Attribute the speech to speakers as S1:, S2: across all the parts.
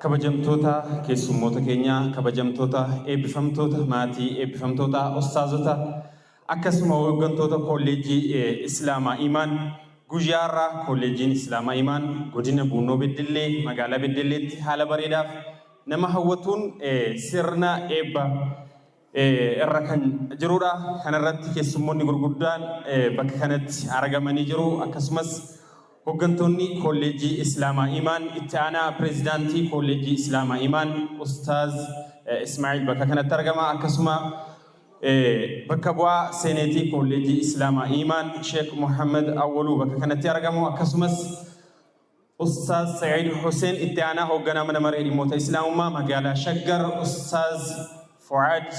S1: kabajamtoota keessummoota keenya kabajamtoota eebbifamtoota maatii eebbifamtoota ustaazota akkasuma hooggantoota kolleejjii Islaamaa Imaan guyyaarra kolleejjiin Islaamaa Imaan godina Buunoo Beddellee magaalaa Beddelleetti haala bareedaaf nama hawwatuun sirna eebba irra kan jirudha. Kanarratti keessummoonni gurguddaan bakka kanatti argamanii jiru. Akkasumas hooggantoonni kolleejjii Islaamaa Imaan itti aanaa pireezidaantii kolleejjii Islaamaa Imaan Ustaaz Ismaa'il bakka kanatti argama. Akkasuma bakka bu'aa seeneetii kolleejjii Islaamaa Imaan Sheekh Muhammad Awwaluu bakka kanatti argamu. Akkasumas Ustaaz Sa'iid Hussein itti aanaa hoogganaa mana maree dhimmoota Islaamummaa magaalaa Shaggar. Ustaaz Fu'aad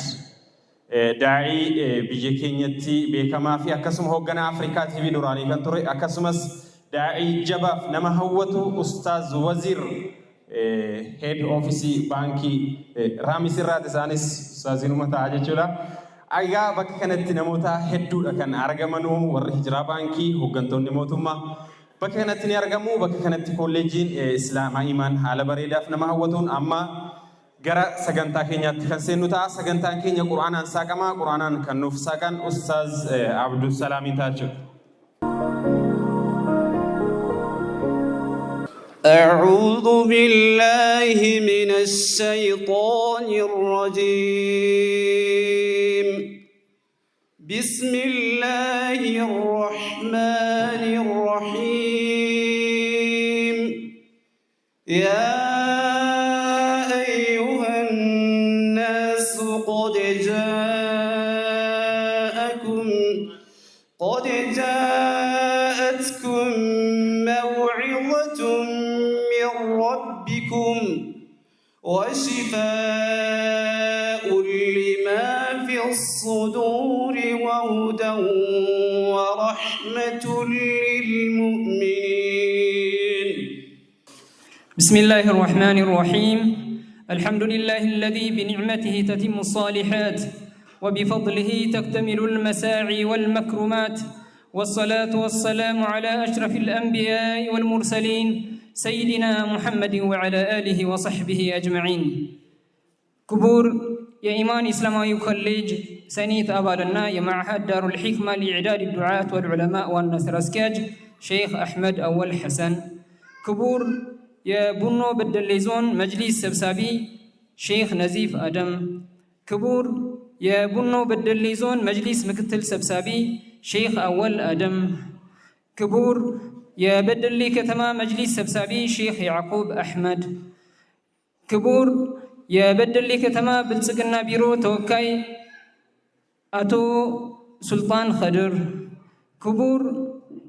S1: daa'ii biyya keenyatti beekamaa fi akkasuma hoogganaa Afrikaa TV duraanii kan ture. Akkasumas daa'ii jabaaf nama hawwatu Ustaaz Wazir head office baankii Raamis irraati. Isaanis ustaazinuma ta'a jechuudha. Egaa bakka kanatti namoota hedduudha kan argamanu warri Hijiraa baankii hooggantoonni mootummaa bakka kanatti ni argamu. Bakka kanatti kolleejjiin Islaamaa Imaan haala bareedaaf nama hawwatuun amma gara sagantaa keenyaatti kan seennu ta'a. Sagantaan keenya Qur'aanaan saaqama. Qur'aanaan kan nuuf saaqan Ustaaz Abdul Salaamiin ta'a.
S2: أعوذ بالله من الشيطان الرجيم بسم الله الرحمن الرحيم يا أيها الناس قد جاءتكم موعظة من ربكم وشفاء لما في الصدور وهدى ورحمة للمؤمنين.
S3: بسم الله الرحمن الرحيم. الحمد لله الذي بنعمته تتم الصالحات وبفضله تكتمل المساعي والمكرمات، والصلاة والسلام على أشرف الأنبياء والمرسلين سيدنا محمد وعلى آله وصحبه أجمعين. كبور يا إيمان إسلامي كوليج سنيت أبالنا يا معهد دار الحكمة لإعداد الدعاة والعلماء والنصر أسكاج شيخ أحمد أول حسن. كبور يا بنو بدلي زون مجلس سبسابي شيخ نزيف أدم. كبور يا بنو بدلي زون مجلس مكتل سبسابي شيخ أول أدم. كبور يا بدلي كتما مجلس سبسابي شيخ يعقوب أحمد. كبور يا بدلي كتما بلسقنا بيرو توكاي أتو سلطان خدر. كبور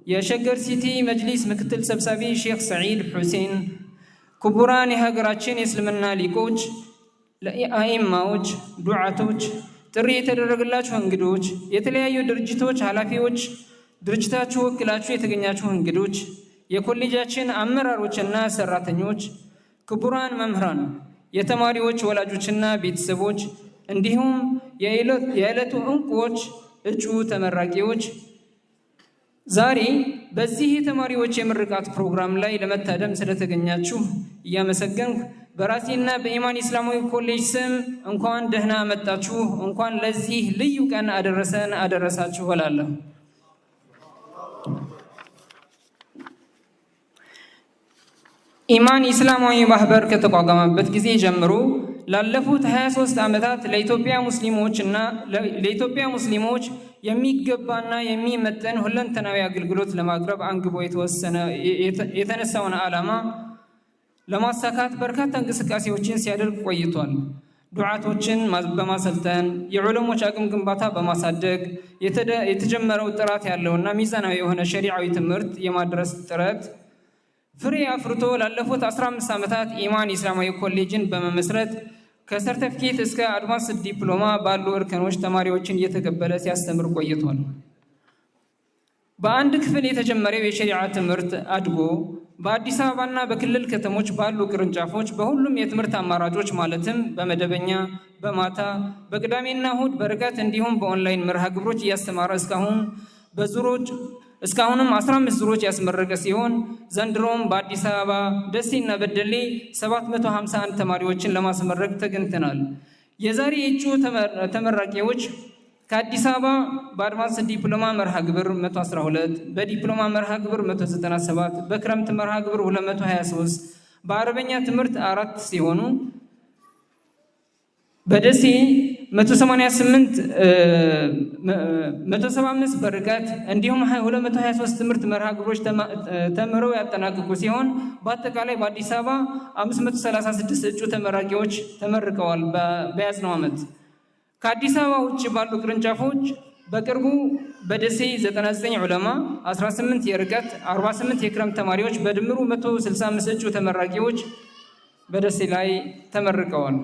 S3: يا شجر سيتي مجلس مكتل سبسابي شيخ سعيد حسين. كبراني هاجراتشين يسلمنا ليكوج لأئمة دعاتوج ጥሪ የተደረገላችሁ እንግዶች፣ የተለያዩ ድርጅቶች ኃላፊዎች፣ ድርጅታችሁ ወክላችሁ የተገኛችሁ እንግዶች፣ የኮሌጃችን አመራሮችና ሰራተኞች፣ ክቡራን መምህራን፣ የተማሪዎች ወላጆችና ቤተሰቦች እንዲሁም የዕለቱ እንቁዎች እጩ ተመራቂዎች ዛሬ በዚህ የተማሪዎች የምርቃት ፕሮግራም ላይ ለመታደም ስለተገኛችሁ እያመሰገንኩ በራሴና በኢማን ኢስላማዊ ኮሌጅ ስም እንኳን ደህና መጣችሁ፣ እንኳን ለዚህ ልዩ ቀን አደረሰን አደረሳችሁ እላለሁ። ኢማን ኢስላማዊ ማህበር ከተቋቋመበት ጊዜ ጀምሮ ላለፉት 23 ዓመታት ለኢትዮጵያ ሙስሊሞች የሚገባና የሚመጠን ሁለንተናዊ አገልግሎት ለማቅረብ አንግቦ የተነሳውን ዓላማ ለማሳካት በርካታ እንቅስቃሴዎችን ሲያደርግ ቆይቷል። ዱዓቶችን በማሰልጠን የዑለሞች አቅም ግንባታ በማሳደግ የተጀመረው ጥራት ያለውና ሚዛናዊ የሆነ ሸሪዓዊ ትምህርት የማድረስ ጥረት ፍሬ አፍርቶ ላለፉት 15 ዓመታት ኢማን ኢስላማዊ ኮሌጅን በመመስረት ከሰርተፊኬት እስከ አድቫንስ ዲፕሎማ ባሉ እርከኖች ተማሪዎችን እየተቀበለ ሲያስተምር ቆይቷል። በአንድ ክፍል የተጀመረው የሸሪዓ ትምህርት አድጎ በአዲስ አበባና በክልል ከተሞች ባሉ ቅርንጫፎች በሁሉም የትምህርት አማራጮች ማለትም በመደበኛ፣ በማታ፣ በቅዳሜና እሁድ፣ በርቀት እንዲሁም በኦንላይን መርሃ ግብሮች እያስተማረ እስካሁን እስካሁንም 15 ዙሮች ያስመረቀ ሲሆን ዘንድሮም በአዲስ አበባ ደሴና በደሌ 751 ተማሪዎችን ለማስመረቅ ተገኝተናል። የዛሬ እጩ ተመራቂዎች ከአዲስ አበባ በአድቫንስ ዲፕሎማ መርሃ ግብር 112፣ በዲፕሎማ መርሃ ግብር 197፣ በክረምት መርሃ ግብር 223፣ በአረበኛ ትምህርት 4 ሲሆኑ በደሴ 175 በርቀት እንዲሁም 223 ትምህርት መርሃ ግብሮች ተምረው ያጠናቀቁ ሲሆን በአጠቃላይ በአዲስ አበባ 536 እጩ ተመራቂዎች ተመርቀዋል። በያዝነው ዓመት ከአዲስ አበባ ውጭ ባሉ ቅርንጫፎች በቅርቡ በደሴ 99 ዑለማ፣ 18 የርቀት፣ 48 የክረምት ተማሪዎች በድምሩ 165 እጩ ተመራቂዎች በደሴ ላይ ተመርቀዋል።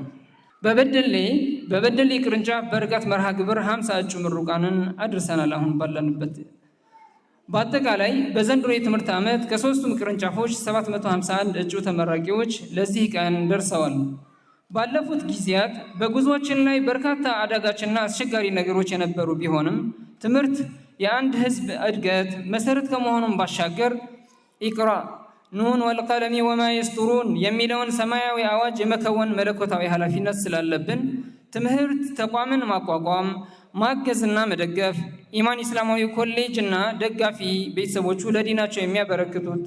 S3: በበደሌ ቅርንጫፍ በርቀት መርሃ ግብር 50 እጩ ምሩቃንን አድርሰናል። አሁን ባለንበት በአጠቃላይ በዘንድሮ የትምህርት ዓመት ከሶስቱም ቅርንጫፎች 751 እጩ ተመራቂዎች ለዚህ ቀን ደርሰዋል። ባለፉት ጊዜያት በጉዟችን ላይ በርካታ አዳጋችና አስቸጋሪ ነገሮች የነበሩ ቢሆንም ትምህርት የአንድ ሕዝብ እድገት መሰረት ከመሆኑም ባሻገር ኢቅራ ኑን ወልቀለሚ ወማ የስጡሩን የሚለውን ሰማያዊ አዋጅ የመከወን መለኮታዊ ኃላፊነት ስላለብን ትምህርት ተቋምን ማቋቋም፣ ማገዝና መደገፍ ኢማን ኢስላማዊ ኮሌጅ እና ደጋፊ ቤተሰቦቹ ለዲናቸው የሚያበረክቱት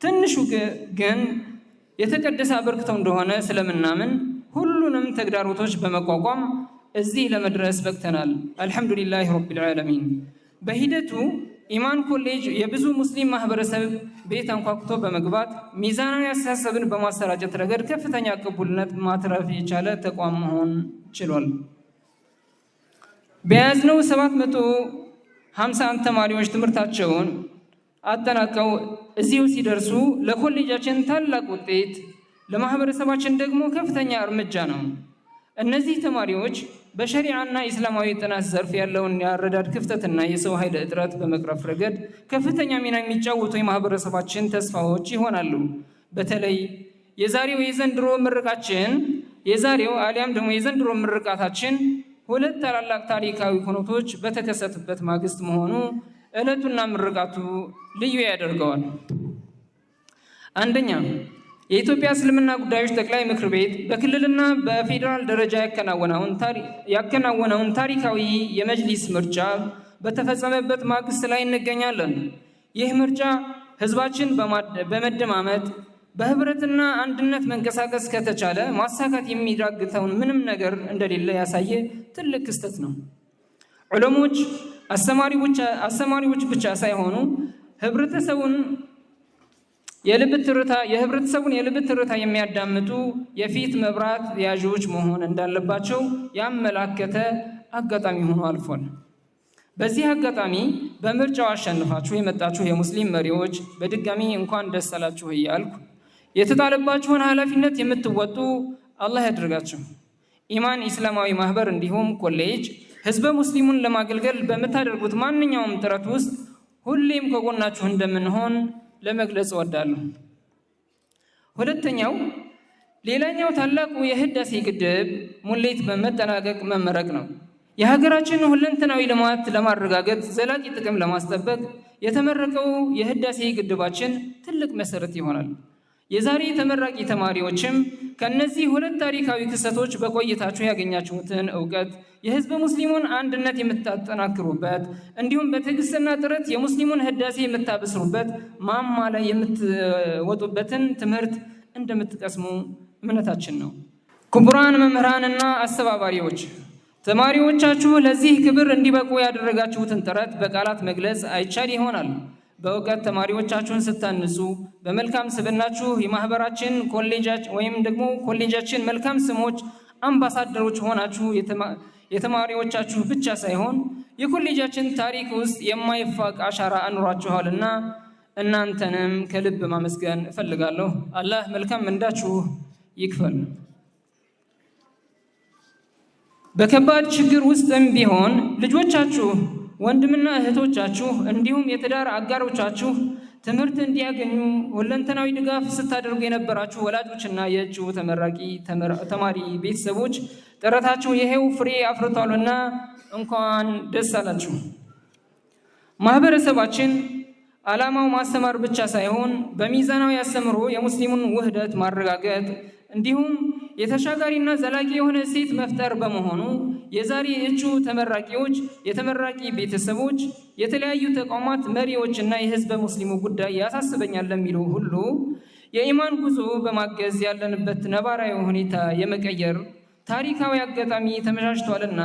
S3: ትንሹ ግን የተቀደሰ አበርክተው እንደሆነ ስለምናምን ሁሉንም ተግዳሮቶች በመቋቋም እዚህ ለመድረስ በቅተናል። አልሐምዱሊላህ ረቢል ዓለሚን። በሂደቱ ኢማን ኮሌጅ የብዙ ሙስሊም ማህበረሰብ ቤት አንኳኩቶ በመግባት ሚዛናዊ አስተሳሰብን በማሰራጨት ረገድ ከፍተኛ ቅቡልነት ማትረፍ የቻለ ተቋም መሆን ችሏል። በያዝነው 751 ተማሪዎች ትምህርታቸውን አጠናቀው እዚሁ ሲደርሱ ለኮሌጃችን ታላቅ ውጤት፣ ለማህበረሰባችን ደግሞ ከፍተኛ እርምጃ ነው። እነዚህ ተማሪዎች በሸሪዓና ኢስላማዊ ጥናት ዘርፍ ያለውን የአረዳድ ክፍተትና የሰው ኃይል እጥረት በመቅረፍ ረገድ ከፍተኛ ሚና የሚጫወቱ የማህበረሰባችን ተስፋዎች ይሆናሉ። በተለይ የዘንድሮ ምርቃታችን ሁለት ታላላቅ ታሪካዊ ሁነቶች በተከሰቱበት ማግስት መሆኑ ዕለቱና ምርቃቱ ልዩ ያደርገዋል። አንደኛ፣ የኢትዮጵያ እስልምና ጉዳዮች ጠቅላይ ምክር ቤት በክልልና በፌዴራል ደረጃ ያከናወነውን ታሪካዊ የመጅሊስ ምርጫ በተፈጸመበት ማግስት ላይ እንገኛለን። ይህ ምርጫ ህዝባችን በመደማመጥ በህብረትና አንድነት መንቀሳቀስ ከተቻለ ማሳካት የሚዳግተውን ምንም ነገር እንደሌለ ያሳየ ትልቅ ክስተት ነው። ዑለሞች፣ አስተማሪዎች ብቻ ሳይሆኑ የህብረተሰቡን የልብ ትርታ የሚያዳምጡ የፊት መብራት ያዦች መሆን እንዳለባቸው ያመላከተ አጋጣሚ ሆኖ አልፏል። በዚህ አጋጣሚ በምርጫው አሸንፋችሁ የመጣችሁ የሙስሊም መሪዎች በድጋሚ እንኳን ደስ አላችሁ እያልኩ የተጣለባችሁን ኃላፊነት የምትወጡ አላህ ያድርጋችሁ። ኢማን ኢስላማዊ ማህበር እንዲሁም ኮሌጅ ህዝበ ሙስሊሙን ለማገልገል በምታደርጉት ማንኛውም ጥረት ውስጥ ሁሌም ከጎናችሁ እንደምንሆን ለመግለጽ እወዳለሁ። ሌላኛው ታላቁ የህዳሴ ግድብ ሙሌት በመጠናቀቅ መመረቅ ነው። የሀገራችንን ሁለንተናዊ ልማት ለማረጋገጥ ዘላቂ ጥቅም ለማስጠበቅ የተመረቀው የህዳሴ ግድባችን ትልቅ መሰረት ይሆናል። የዛሬ ተመራቂ ተማሪዎችም ከነዚህ ሁለት ታሪካዊ ክስተቶች በቆይታችሁ ያገኛችሁትን እውቀት የህዝበ ሙስሊሙን አንድነት የምታጠናክሩበት እንዲሁም በትዕግስትና ጥረት የሙስሊሙን ህዳሴ የምታበስሩበት ማማ ላይ የምትወጡበትን ትምህርት እንደምትቀስሙ እምነታችን ነው። ክቡራን መምህራንና አስተባባሪዎች፣ ተማሪዎቻችሁ ለዚህ ክብር እንዲበቁ ያደረጋችሁትን ጥረት በቃላት መግለጽ አይቻል ይሆናል። በእውቀት ተማሪዎቻችሁን ስታንጹ በመልካም ስብዕናችሁ የማህበራችን ኮሌጃችን መልካም ስሞች አምባሳደሮች ሆናችሁ የተማሪዎቻችሁ ብቻ ሳይሆን የኮሌጃችን ታሪክ ውስጥ የማይፋቅ አሻራ አኑራችኋልና እናንተንም ከልብ ማመስገን እፈልጋለሁ። አላህ መልካም ምንዳችሁ ይክፈል። በከባድ ችግር ውስጥም ቢሆን ልጆቻችሁ፣ ወንድምና እህቶቻችሁ እንዲሁም የትዳር አጋሮቻችሁ ትምህርት እንዲያገኙ ሁለንተናዊ ድጋፍ ስታደርጉ የነበራችሁ ወላጆችና የእጩ ተመራቂ ተማሪ ቤተሰቦች ጥረታችሁ ይሄው ፍሬ አፍርቷልና እንኳን ደስ አላችሁ። ማህበረሰባችን ዓላማው ማስተማር ብቻ ሳይሆን በሚዛናዊ አስተምሮ የሙስሊሙን ውህደት ማረጋገጥ እንዲሁም የተሻጋሪና ዘላቂ የሆነ እሴት መፍጠር በመሆኑ የዛሬ እጩ ተመራቂዎች፣ የተመራቂ ቤተሰቦች፣ የተለያዩ ተቋማት መሪዎችና የህዝበ ሙስሊሙ ጉዳይ ያሳስበኛል ለሚሉ ሁሉ የኢማን ጉዞ በማገዝ ያለንበት ነባራዊ ሁኔታ የመቀየር ታሪካዊ አጋጣሚ ተመቻችቷልና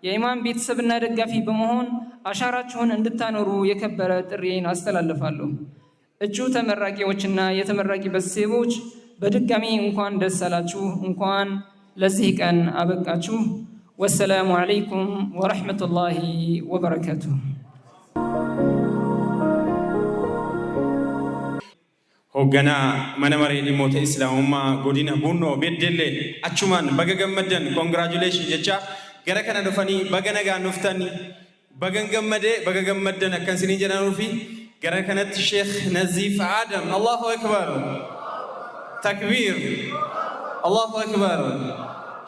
S3: የኢማን ቤተሰብና ደጋፊ በመሆን አሻራችሁን እንድታኖሩ የከበረ ጥሪዬን አስተላልፋለሁ። እጩ ተመራቂዎችና የተመራቂ ቤተሰቦች በድጋሚ እንኳን ደስ አላችሁ፣ እንኳን ለዚህ ቀን አበቃችሁ። ወሰላሙ አለይኩም ወረሕመቱላሂ ወበረካቱሁ።
S1: hoggana mana maree dhimmoota islaamummaa godina Bunnoo Beddellee achumaan baga gammaddan congratulations jecha gara kana dhufanii baga nagaan dhuftanii baga gammaddan akkan isinii jedhanuu fi gara kanatti Sheekh Naziif Adam Allahu akbar takbir Allahu akbar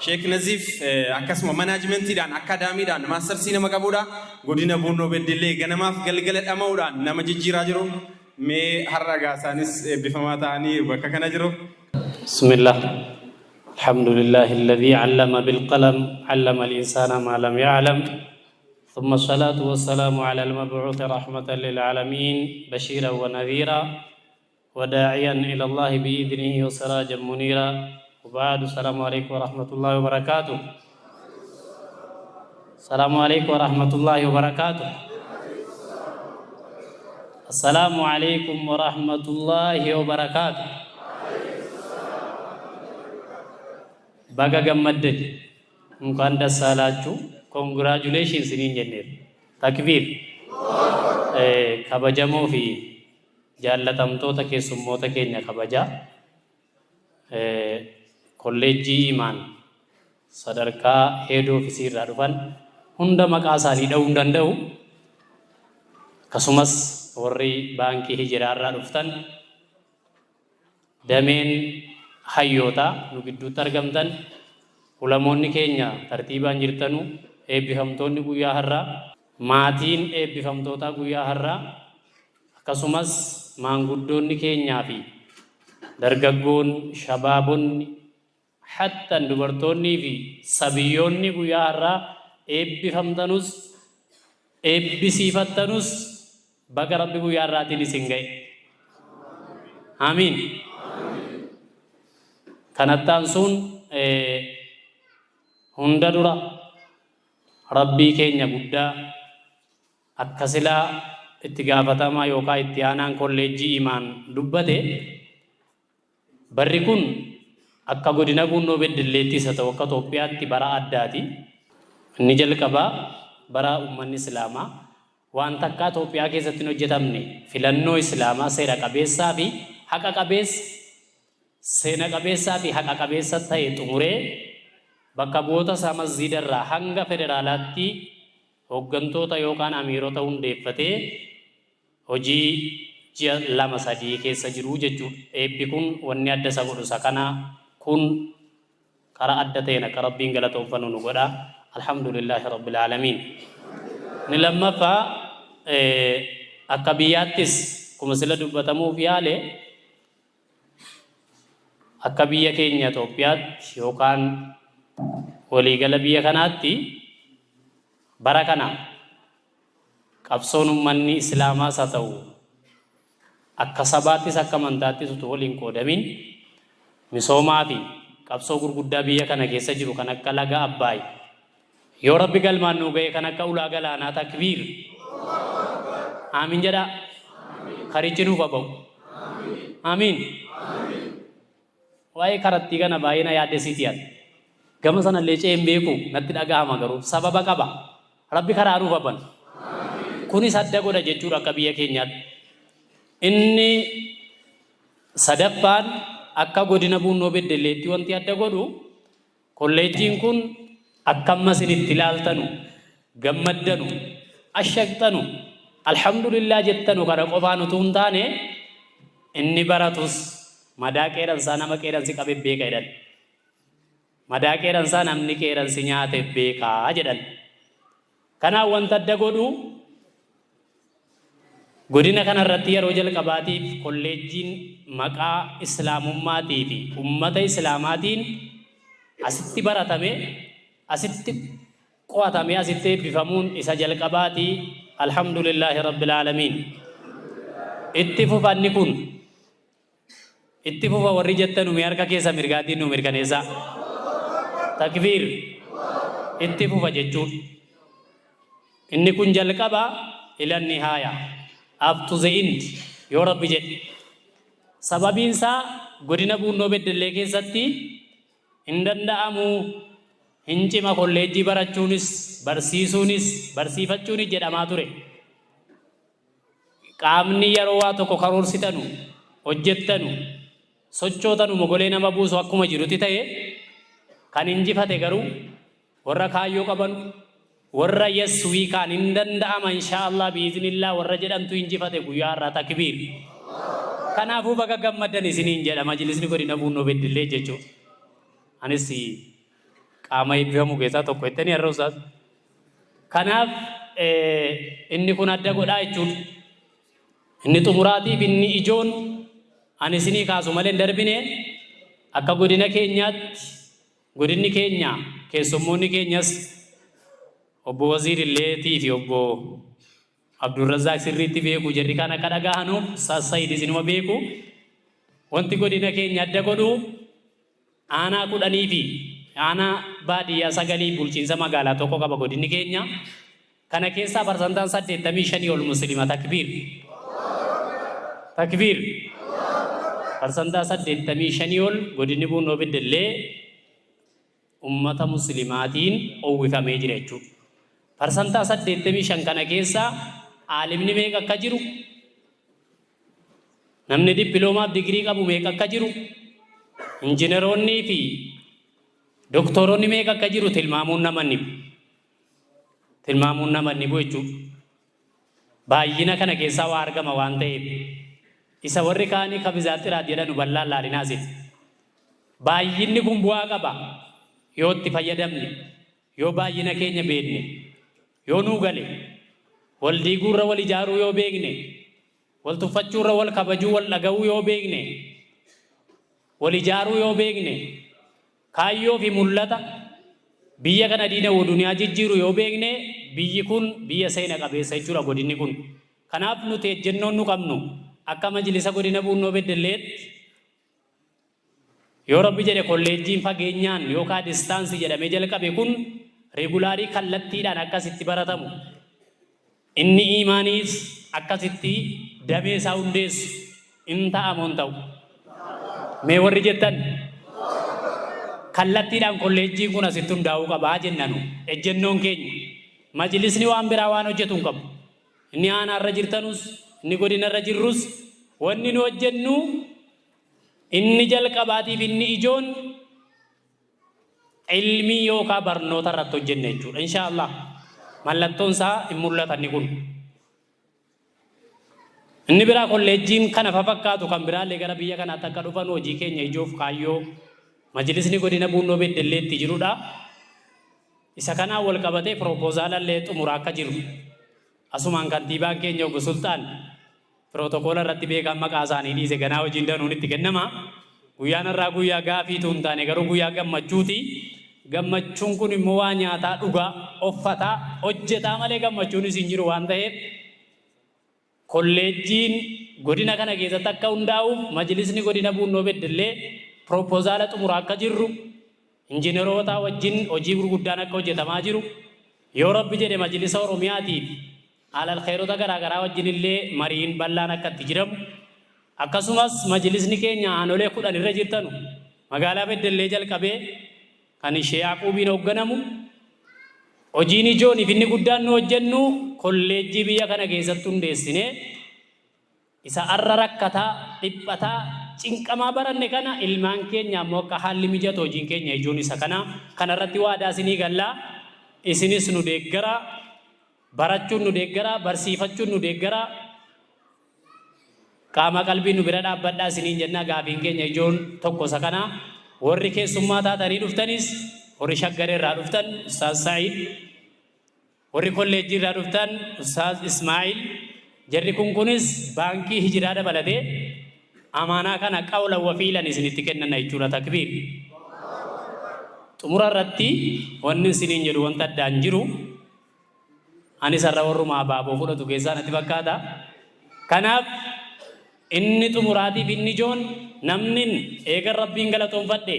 S1: Sheekh Naziif akkasuma manaajimentiidhaan akaadaamiidhaan maastarsii nama qabuudha godina Bunnoo Beddellee ganamaaf galgala dhama'uudhaan nama jijjiiraa jiru mee har'a gaasaanis eebbifamaa ta'anii bakka kana jiru.
S4: Bismillah. Alhamdulillah alladhi 'allama bil qalam 'allama al insana ma lam ya'lam. ثم الصلاة والسلام على المبعوث رحمة للعالمين بشيرا ونذيرا وداعيا إلى الله بإذنه وسراجا منيرا وبعد السلام عليكم ورحمة الله وبركاته. السلام عليكم ورحمة الله وبركاته. السلام عليكم ورحمة الله وبركاته. Baga gammaddan mukaan dassalachu congratulations inin jenne takbir kabajamoo fi jaalatamtoota keessummoota keenya kabaja kolleejjii imaan sadarkaa head office irraa dhufan hunda maqaa isaanii dha'uu danda'u akkasumas warri baankii hijiraa irraa dhuftan dameen hayyoota nu gidduutti argamtan ulamoonni keenya tartiibaan jirtanu eebbifamtoonni guyyaa har'aa maatiin eebbifamtoota guyyaa har'aa akkasumas maanguddoonni keenyaa fi dargaggoon shabaabonni hattan dubartoonnii fi sabiyyoonni guyyaa har'aa eebbifamtanus eebbisiifattanus baga rabbi guyyaa har'aatiin isin ga'e. Amiin. Kanattaan sun hunda dura rabbii keenya guddaa akka silaa itti gaafatamaa yookaan itti aanaan kolleejjii imaan dubbate barri kun akka godina Bunnoo Beddelleettis haa ta'u akka Itoophiyaatti bara addaati. Inni jalqabaa bara uummanni islaamaa waan takka Itoophiyaa keessatti hin hojjetamne filannoo islaamaa seera qabeessaa fi haqa qabeessa seena qabeessaa fi haqa qabeessa ta'e xumuree bakka bu'oota isaa masjiidarraa hanga federaalaatti hooggantoota yookaan amiirota hundeeffatee hojii ji'a 2-3 keessa jiru jechuudha. Eebbi kun wanni adda isa godhu isa kana kun karaa adda ta'een akka rabbiin galatoomfannu nu godha. Alhamdulillahi rabbil aalamiin. Ni lammaffaa akka biyyaattis kuma sila dubbatamuuf yaale akka biyya keenya Itoophiyaatti yookaan waliigala biyya kanaatti bara kana qabsoon uummanni islaamaas haa ta'u akka sabaattis akka amantaattis utuu waliin qoodamin misoomaa fi qabsoo gurguddaa biyya kana keessa jiru kan akka laga Abbaay yoo rabbi galmaan nuu ga'e kan akka ulaa galaanaa takbiir amiin jedha karichi nuuf haa ba'u amiin. Waa'ee karattii kana baay'ina yaaddesiitiyan gama sana illee ce'een beeku natti dhaga'ama garuu sababa qaba rabbi karaa nuuf haban kunis adda godha jechuudha akka biyya keenyaatti. Inni sadaffaan akka godina Bunnoo Beddelleetti wanti adda godhu kolleejjiin kun akka amma isinitti ilaaltanu gammaddanu ashaqxanu alhamdulillah jettanu kana qofaan utuu hin taane inni baratus madaa qeeransaa nama qeeransi qabe beeka jedhan madaa qeeransaa namni qeeransi nyaate beekaa jedhan. Kanaaf wanta adda godhu godina kanarratti yeroo jalqabaatiif kolleejjiin maqaa islaamummaatii fi ummata islaamaatiin asitti baratame asitti qo'atame asitti eebbifamuun isa jalqabaatii. Alhamdulillahi rabbil aalamiin. Itti fufanni kun itti fufa warri jettan umi harka keessa mirgaatiin nu mirkaneessa. Takbiir. Itti fufa jechuun inni kun jalqaba ila nihaaya up to the end yoo rabbi jedhe. Sababiin isaa godina Buunoo Beddellee keessatti hin danda'amu hin cima kolleejjii barachuunis barsiisuunis barsiifachuunis jedhamaa ture. Qaamni yeroo waa tokko karoorsitanu hojjettanu sochootanu mogolee nama buusu akkuma jirutti ta'e kan injifate garuu warra kaayyoo qaban warra yeswii kan hin danda'ama inshaallah biiznillah warra jedhamtu injifate guyyaa irraa takbiir. Kanaafuu baga gammaddan isiniin jedha majlisni godina Buunoo Beddellee jechuudha. Anis qaama eebbifamu keessaa tokko jettanii har'a ustaas. Kanaaf inni kun adda godhaa jechuudha. Inni xumuraatiif inni ijoon ani isinii kaasu malee hin darbine akka godina keenyaatti godinni keenya keessummoonni keenyas obbo Waziir Illeetii fi obbo Abdurrazzaaq sirriitti beeku jarri kan akka dhagahanuuf Sassayid isinuma beeku. Wanti godina keenya adda godhu aanaa 10 fi aanaa baadiyyaa 9 bulchiinsa magaalaa tokko qaba godinni keenya. Kana keessaa parsantaan 85 ol muslima. Takbiir. Takbiir. Parsantaa 85 ol godinni Buunoo Beddellee ummata muslimaatiin uwwifamee jira jechuudha. Parsantaa 85 kana keessaa aalimni meeqa akka jiru, namni dippiloomaaf digirii qabu meeqa akka jiru, injineroonnii fi doktoroonni meeqa akka jiru tilmaamuun nama ni bu'u jechuudha. Baay'ina kana keessaa waa argama waan ta'eef isa warri kaanii kabizaatiraat jedhanu bal'aan laalinaasi. Baay'inni kun bu'aa qaba yoo itti fayyadamne, yoo baay'ina keenya beekne, yoo nuu gale, wal diiguurra wal ijaaruu yoo beekne, wal tuffachuurra wal kabajuu wal dhaga'uu yoo beekne, wal ijaaruu yoo beekne, kaayyoo fi mul'ata biyya kana diinawuu duniyaa jijjiiru yoo beekne, biyyi kun biyya seena qabeessa jechuudha godinni kun. Kanaaf nuti ejjennoon nu qabnu akka majlisa godina Buunoo Beddelleetti yoo rabbi jedhe kolleejjiin fageenyaan yookaan distaansii jedhamee jalqabe kun regulaarii kallattiidhaan akkasitti baratamu. Inni imaaniis akkasitti damee isaa hundeessu in ta'amu hin ta'u. Mee warri jettan kallattiidhaan kolleejjiin kun asitti hundaa'uu qabaa jennanu ejjennoon keenya. Majlisni waan biraa waan hojjetu hin qabu. Inni aanaarra jirtanus inni godinarra jirrus wanni nu hojjennu inni jalqabaatiif inni ijoon ilmii yookaan barnoota irratti hojjenne jechuudha. Inshaallah mallattoon isaa hin mul'atan kun. Inni biraa kolleejjiin kana fakkaatu kan biraallee gara biyya kanaatti akka dhufan hojii keenya ijoof kaayyoo majlisni godina Buunoo Beddelleetti jirudha. Isa kanaan wal qabatee proposaalallee xumuraa akka jiru. Asumaan kantiibaan keenya obbo Sultaan pirootokola irratti beekan maqaa isaanii dhiise ganaa hojiin danuun itti kennama. Guyyaan irraa guyyaa gaafiitu hin taane garuu guyyaa gammachuuti. Gammachuun kun immoo waa nyaataa dhugaa uffataa hojjetaa malee gammachuunis hin jiru waan ta'eef kolleejjiin godina kana keessatti akka hundaa'uuf majlisni godina Buunoo Beddellee propozaala xumuraa akka jirru injineroota wajjin hojii gurguddaan akka hojjetamaa jiru yoo rabbi jedhe majlisa Oromiyaatiif alal khayroota garaagaraa wajjin illee mariin bal'aan akka itti jiramu akkasumas majlisni keenya aanolee 10 irra jirtanu magaalaa Beddellee jalqabee kan ishee Yaquubiin hoogganamu hojiin ijoon inni guddaan nu hojjennu kolleejjii biyya kana keessatti hundeessine isa arra rakkataa dhiphataa cinqamaa baranne kana ilmaan keenya ammoo akka haalli mijatu hojiin keenya ijoon isa kanarratti waadaa isinii gallaa isinis nu deeggara barachuun nu deeggara barsiifachuun nu deeggara qaama qalbii nu bira dhaabbadhaa isiniin jennaa gaafiin keenya ijoon tokko isa kana warri keessummaa taatanii dhuftanis warri Shaggaree irraa dhuftan Ustaaz Sa'iid warri kolleejjii irraa dhuftan Ustaaz Ismaa'il jarri kunis baankii hijiraa dabalatee amaanaa kana qawla wafiilan isinitti kennan jechuudha. Takbiir. Xumura irratti wanni isiniin jedhu wanta addaan jiru ani sarara warrumaa baaboo fudhatu keessaa natti fakkaata. Kanaaf inni xumuraatiif inni ijoon namni eegan rabbiin galatoonfadhe,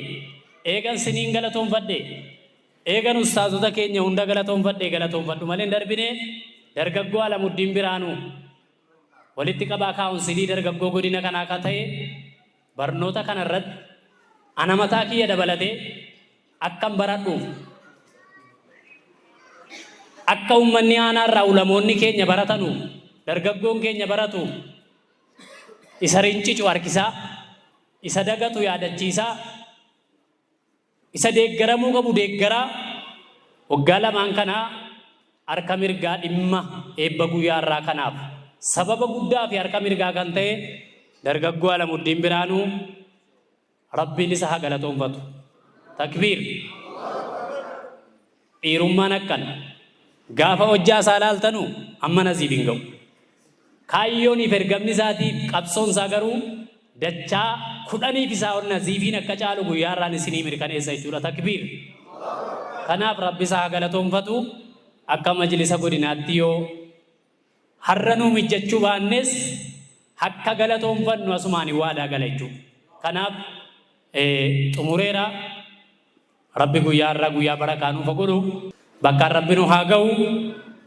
S4: eegan siniin galatoonfadhe, eegan ustaazota keenya hunda galatoonfadhu malee hin darbine dargaggoo Alamuddin Biraanuu walitti qabaa kaawunsilii dargaggoo godina kanaa akka ta'e barnoota kanarratti ana mataa kiyya dabalatee akkam baradhuuf akka ummanni aanaarraa ulamoonni keenya baratanu dargaggoon keenya baratu isa rincicu harkisaa isa dagatu yaadachiisaa isa deeggaramuu qabu deeggaraa waggaa lamaan kanaa harka mirgaa dhimma eebba guyyaa irraa kanaaf sababa guddaa fi harka mirgaa kan ta'e dargaggoo Alamuddin Biraanuu rabbiin isa haa galatoonfatu. Takbiir. Dhiirummaan akkana gaafa hojjaa isaa laaltanu amma nasiif hin ga'u. Kaayyooniif ergamni isaatiif qabsoon isaa garuu dachaa 10 isaa ol nasiifiin akka caalu guyyaa irraan isinii mirkaneessa jechuudha. Takbiir. Kanaaf rabbi isaa haa galatoonfatu. Akka majlisa godinaatti yoo har'a nuu mijjachuu baannes akka galatoonfannu asumaan waadaa gala jechuudha. Kanaaf xumureera rabbi guyyaa irraa guyyaa barakaa nuuf godhu bakka rabbi nu haa ga'u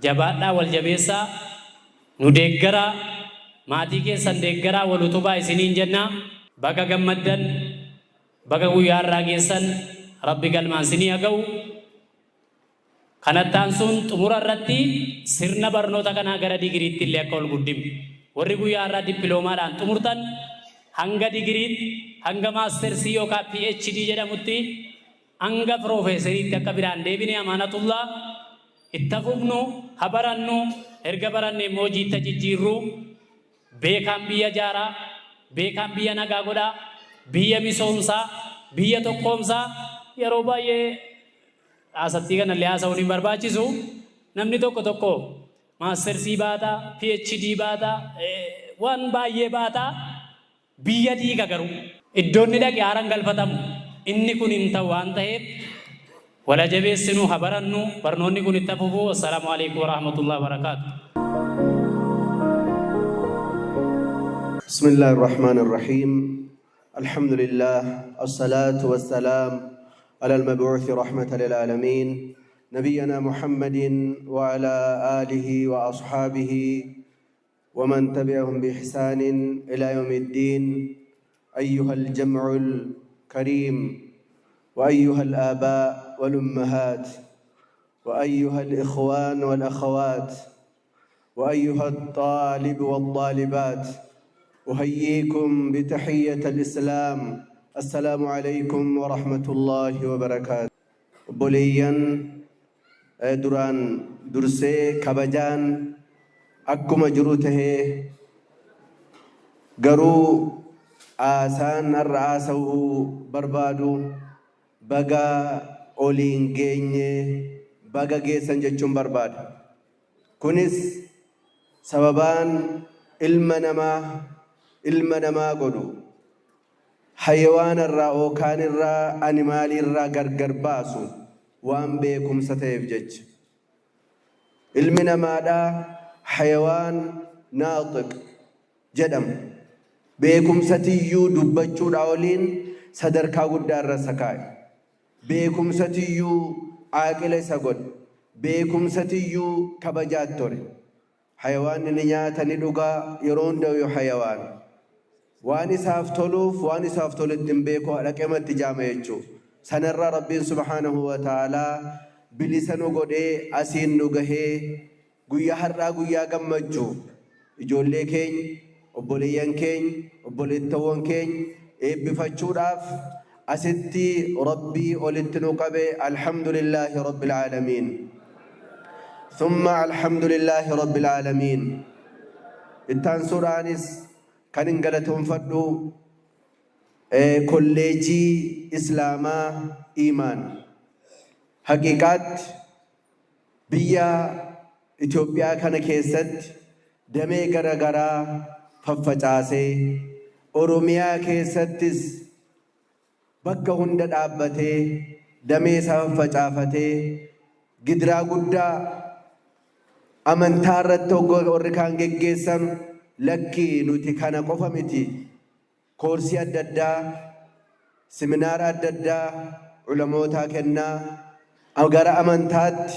S4: jabaadhaa wal jabeessaa nu deeggaraa maatii keessan deeggaraa wal utubaa isiniin jenna baga gammaddan baga guyyaa irraa geessan rabbi galmaan isinii haa ga'u. Kanattaan sun xumura irratti sirna barnoota kanaa gara digiriitti illee akka ol guddimu warri guyyaa irraa dippiloomaadhaan xumurtan hanga digiriitti hanga maastersii yookaan PhD jedhamutti hanga piroofeesariitti akka biraan deebine amaanatullah itti fufnu habarannu erga baranne immoo jiitta jijjiirru beekaan biyya jaaraa beekaan biyya nagaa godhaa biyya misoomsaa biyya tokkoomsaa yeroo baay'ee asatti kana illee haasa'uun hin barbaachisu namni tokko maastersii baataa PhD baataa waan baay'ee baataa biyya diiga garuu iddoonni dhaqee haaraan galfatamu inni kun hin ta'u waan ta'eef wala jabeessinu habarannu barnoonni kun itti fufu. Assalaamu alaykum wa rahmatullahi wa barakatuh.
S5: Bismillahir Rahmanir Rahim. Alhamdulillah assalatu wassalam على المبعوث رحمة للعالمين نبينا محمد وعلى آله وأصحابه ومن تبعهم بإحسان إلى يوم الدين. أيها الجمع الكريم وأيها الآباء والأمهات وأيها الإخوان والأخوات وأيها الطالب والطالبات أحييكم بتحية الإسلام. السلام عليكم ورحمة الله وبركاته. بوليان دران درسي كبجان أكما جروته غرو آسان الرئاسة بربادو بغا أولين جيني بغا جيسان جيشون برباد كونس سببان ilma godhu حيوان الرا أو كان الرا أنيمال الرا غرغر باسو وان بيكم ستيفجج المنا مادا حيوان ناطق جدم بيكم ستيو دبچو داولين صدركا غدار رسكاي بيكم ستيو عاقل سغد بيكم ستيو كبجاتوري حيوان نياتا ندوغا يرون دو حيوان واني سافتولوف واني سافتولت بيكو لكمت جامعيچو سنرى ربي سبحانه وتعالى بلسانو غدي اسين نوغه غيا حرا غيا گمچو اجولي كين obboleeyyan keenya obboleettawwan keenya eebbifachuudhaaf asitti rabbii olitti nu qabe alhamdulillahi rabbil aalamiin thumma alhamdulillahi rabbil aalamiin ittaan suuraanis kan hin galatoonfadhu kolleejii islaamaa iimaan haqiiqaatti biyya Itoophiyaa kana keessatti damee garagaraa faffacaasee Oromiyaa keessattis bakka hunda dhaabbatee damee isaa faffacaafatee gidiraa guddaa amantaa irratti warri kaan geggeessan lakkii nuti kana qofa miti koorsii adda addaa seminaara adda addaa ulamootaa kennaa gara amantaatti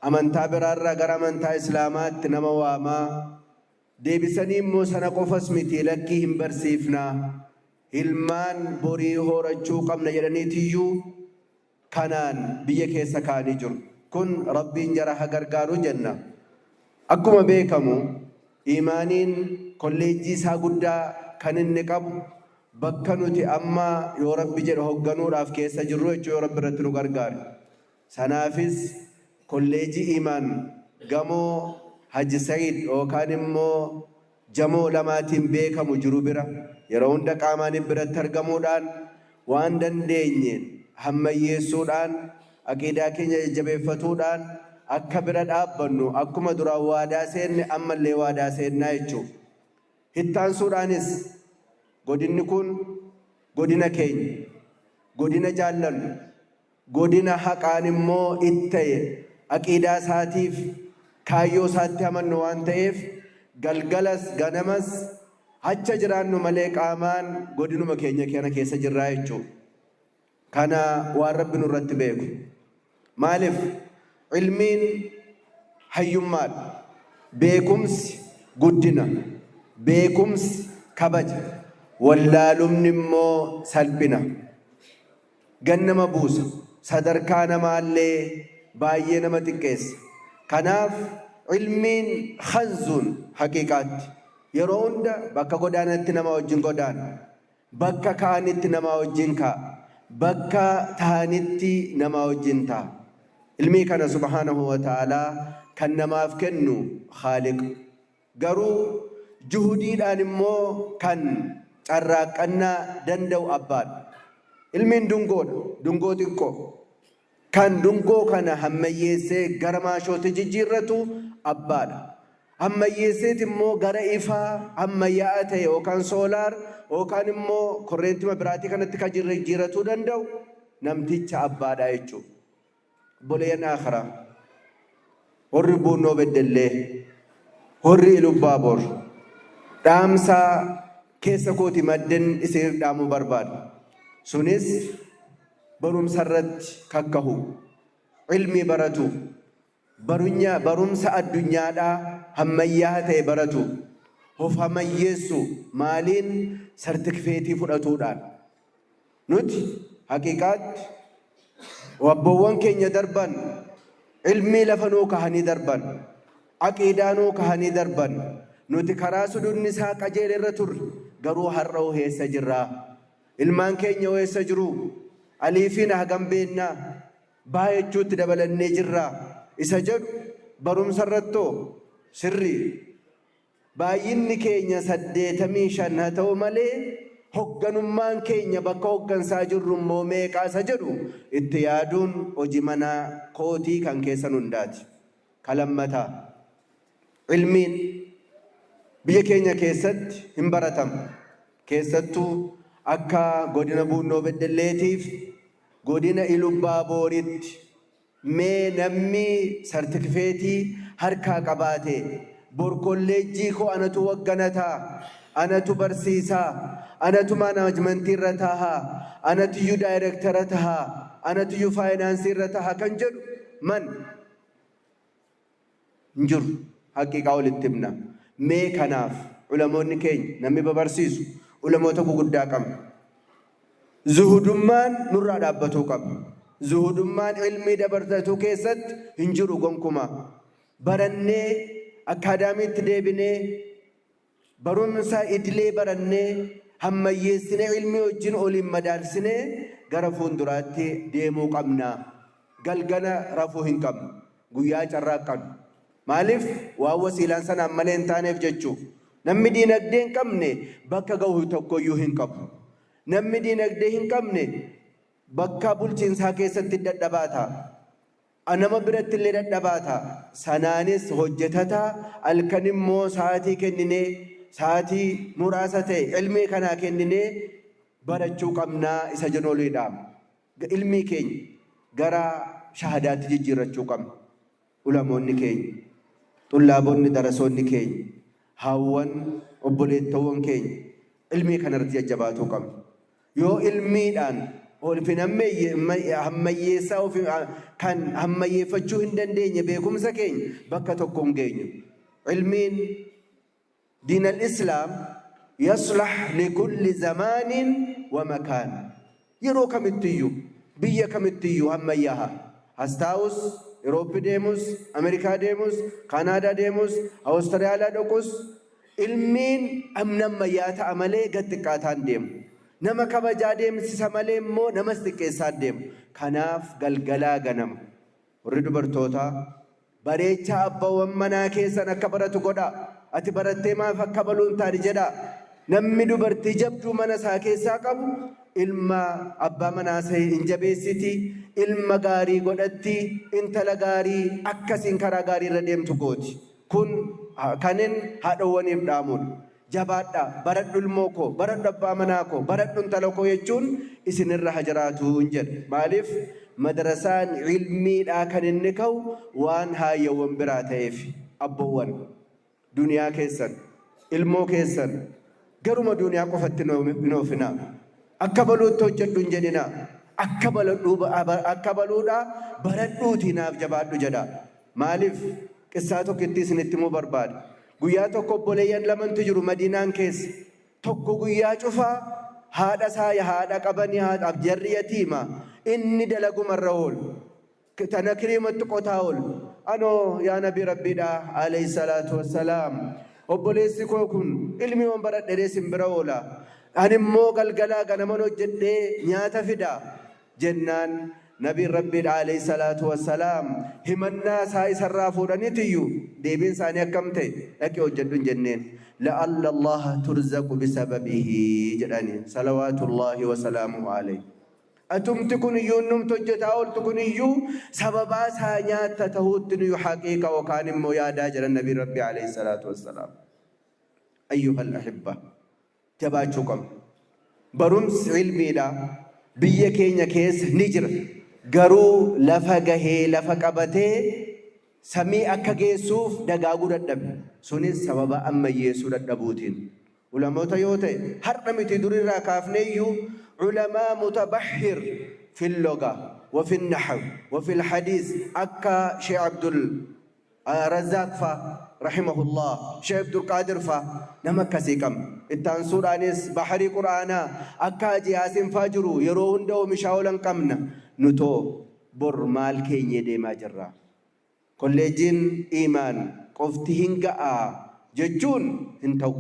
S5: amantaa biraarraa gara amantaa islaamaatti nama waamaa deebisanii immoo sana qofas miti lakkii hin barsiifnaa ilmaan borii horachuu qabna jedhaniitiyyuu kanaan biyya keessa kaanii jiru kun rabbiin jara haa gargaaru jenna. Akkuma beekamu imaaniin kolleejjii isaa guddaa kan inni qabu bakka nuti amma yoo rabbi jedhu hoogganuudhaaf keessa jirru jechuu yoo rabbi irratti nu gargaare. Sanaafis kolleejjii imaan gamoo Haji Said yookaan immoo jamoo lamaatiin beekamu jiru bira yeroo hunda qaamaan biratti argamuudhaan waan dandeenyeen hammayyeessuudhaan aqiidaa keenya jajjabeeffatuudhaan akka bira dhaabbannu akkuma duraan waadaa seenne ammallee waadaa seennaa jechuudha. Hittaansuudhaanis godinni kun godina keenya godina jaallannu godina haqaan immoo itta'e aqiidaa isaatiif kaayyoo isaatti amannu waan ta'eef galgalas ganamas acha jiraannu malee qaamaan godinuma keenya kana keessa jirraa jechuudha. Kana waan rabbi nurratti beeku. Maaliif ilmiin hayyummaadha. Beekumsi guddina. Beekumsi kabaja. Wallaalumni immoo salphina. Gannama buusa. Sadarkaa namaallee baay'ee nama xiqqeessa. Kanaaf ilmiin khanzuun haqiiqaatti yeroo hunda bakka godaanatti nama wajjin godaana. Bakka kaanitti nama wajjin kaa'a. Bakka taanitti nama wajjin ta'a. Ilmii kana subhaanahu wa ta'aalaa kan namaaf kennu Khaaliq. Garuu juhudiidhaan immoo kan carraaqqannaa danda'u abbaadha. Ilmiin dungoodha. Dungoo xiqqoo. Kan dungoo kana hammayyeessee gara maashootti jijjiirratu abbaadha. Hammayyeesseet immoo gara ifaa ammayyaa'aa ta'e yookaan soolaar yookaan immoo korreentima biraatii kanatti kan jijjiirratuu danda'u namticha abbaadha jechuudha. Boleeyyan akhiraa warri buunoo beddellee warri Ilubbaabor dhaamsaa keessa kooti madden isiniif dhaamuu barbaada. Sunis barumsa irratti kakkahu ilmi baratu barumsa addunyaadhaa hammayyaa ta'e baratu of hammayyeessu maaliin sartifikeetii fudhatuudhaan nuti haqiiqaatti wabboowwan keenya darban ilmi lafa nuu kahanii darban aqiidaa nuu kahanii darban nuti karaa sudunni isaa qajeelerra turre garuu har'a heessa jirraa ilmaan keenya heessa jiru aliifiin hagam beennaa baay'achuutti dabalannee jirraa isa jedhu barumsa irrattoo sirrii baay'inni keenya 85 haa ta'u malee hogganummaan keenya bakka hoggansaa jirru immoo meeqaa isa jedhu itti yaaduun hojii manaa kootii kan keessan hundaati. Kalammataa ilmiin biyya keenya keessatti hin baratamu. Keessattuu akka godina Buunoo Beddelleetiif godina Ilubbaaboritti mee namni sartifikeetii harkaa qabaate bor kolleejjii koo anatu wagganataa anatu barsiisaa anatu maanaajmentii irra tahaa anatu daayirektara tahaa anatu faayinaansii irra tahaa kan jedhu man hin jiru. Haqiiqaa walitti himna. Mee kanaaf ulamoonni keenya namni babarsiisu ulamoota guguddaa qabna. Zuhudummaan nurraa dhaabbatuu qabna. Zuhudummaan ilmii dabarsatuu keessatti hin jiru gonkumaa. Barannee akaadaamiitti deebinee barumsa idilee barannee hammayyeessinee ilmii wajjin oliin madaalsinee gara fuulduraatti deemuu qabna. Galgala rafuu hin qabnu. Guyyaa carraaqqannu. Maaliif waan wasiilaan sanaan malee hin taaneef jechuu. Namni diinagdee hin qabne bakka gahu tokkoyyuu hin qabu. Namni diinagdee hin qabne bakka bulchiinsaa keessatti dadhabaa ta'a. anama biratti illee dadhabaata sanaanis hojjetata alkanimmoo sa'aatii kenninee sa'aatii muraasa ta'e ilmii kanaa kenninee barachuu qabnaa isa jenooliidhaam ilmii keenya gara shahadaatti jijjiirrachuu qabna ulamoonni keenya xullaabonni darasoonni keenya haawwan obboleettawwan keenya ilmii kanarratti jajjabaatuu qabna yoo ilmiidhaan kan hammayyeeffachuu hin dandeenye beekumsa keenya bakka tokko hin geenyu ilmiin diin al-islaam yaslah likulli zamaanin wa makaan yeroo kamittiyyuu biyya kamittiyyuu hammayyaha hastaa'us Euroopi deemus Ameerikaa deemus Kanaadaa deemus Awustiraaliyaa dhaquus ilmiin ammayyaa ta'a malee gad xiqqaataan deemu nama kabajaa deemsisa malee immoo namas xiqqeessaa deemu kanaaf galgalaa ganama warri dubartootaa bareechaa abbawwan manaa keessan akka baratu godha ati barattee maaf akka baluun taani jedha namni dubartii jabduu mana isaa keessaa qabu ilma abbaa manaa isaa hin jabeessiti ilma gaarii godhatti intala gaarii akkasiin karaa gaarii irra deemtu gooti kun kanin haadhawwaniif dhaamuudha jabaadha baradhu ilmoo koo baradhu abbaa manaa koo baradhu intala koo jechuun isinirra hajaraatu hin jedhe maaliif madrasaan ilmiidhaa kan inni ka'u waan haayawwan biraa ta'eef abboowwan duniyaa keessan ilmoo keessan garuma duniyaa qofatti hin oofinaa akka baluutti hojjedhu hin jedhinaa akka baluudha baradhuutii naaf jabaadhu jedha maaliif qissaa tokkitti isinitti himuu barbaada guyyaa tokko obboleeyyan lamantu jiru madiinaan keessa tokko guyyaa cufaa haadha isaa haadha qabanii haadhaaf jarri yatiima inni dalagumarra oolu tana kiriimatti qotaa oolu anoo yaa nabii rabbiidha alayhi salaatu wassalaam obboleessi koo kun ilmi waan baradhee simbira oola animmoo galgalaa ganaman hojjedhee nyaata fida jennaan nabii rabbiidha alayhi salaatu wassalaam himannaa isaa isarraa fuudhanitiyyuu deebiin isaanii akkam ta'e dhaqee hojjedhu hin jenneen لعل الله ترزق بسببه جداني صلوات الله وسلامه عليه أتم تكون يونم تجتاول تكون يو سببا سانيات تهوتن يو حقيقة وكان مويادا جل النبي ربي عليه الصلاة والسلام أيها الأحبة جباتكم برمس علمي لا بيكين كيس نجر غرو لفقه لفقبته samii akka geessuuf dagaaguu dadhabe sunis sababa ammayyeessuu dadhabuutiin ulamoota yoo ta'e har'a miti durirraa kaafneeyyuu ulamaa mutabahhir fi lloga وفي النحو وفي الحديث أكا شيخ عبد الرزاق فا رحمه الله شيخ عبد القادر فا نمك سيكم التنصور أنس بحري قرآنا أكا جهاز فاجرو يرون دو مشاولا قمنا نتو بر مال كيني دي ما جرّا kolleejiin iimaan qofti hin ga'a jechuun hin ta'u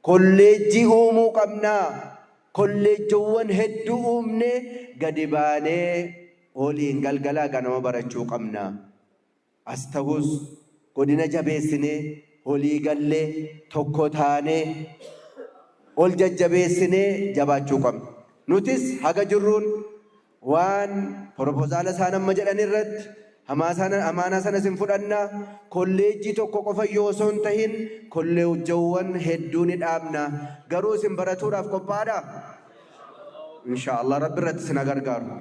S5: kolleejii uumuu qabnaa kolleejjiiwwan hedduu uumne gadi baanee waliin galgalaa ganama barachuu qabnaa as ta'us godina jabeessinee walii gallee tokko taanee ol jajjabeessinee jabaachuu qabna nutis haga jirruun waan propozaala isaan amma jedhan irratti amaana sana sin fudhanna kolleejjii tokko qofa yoo son tahin kolleejjiiwwan hedduu ni dhaabna garuu sin baratuudhaaf qophaadha inshallah rabbi irratti sin gargaaru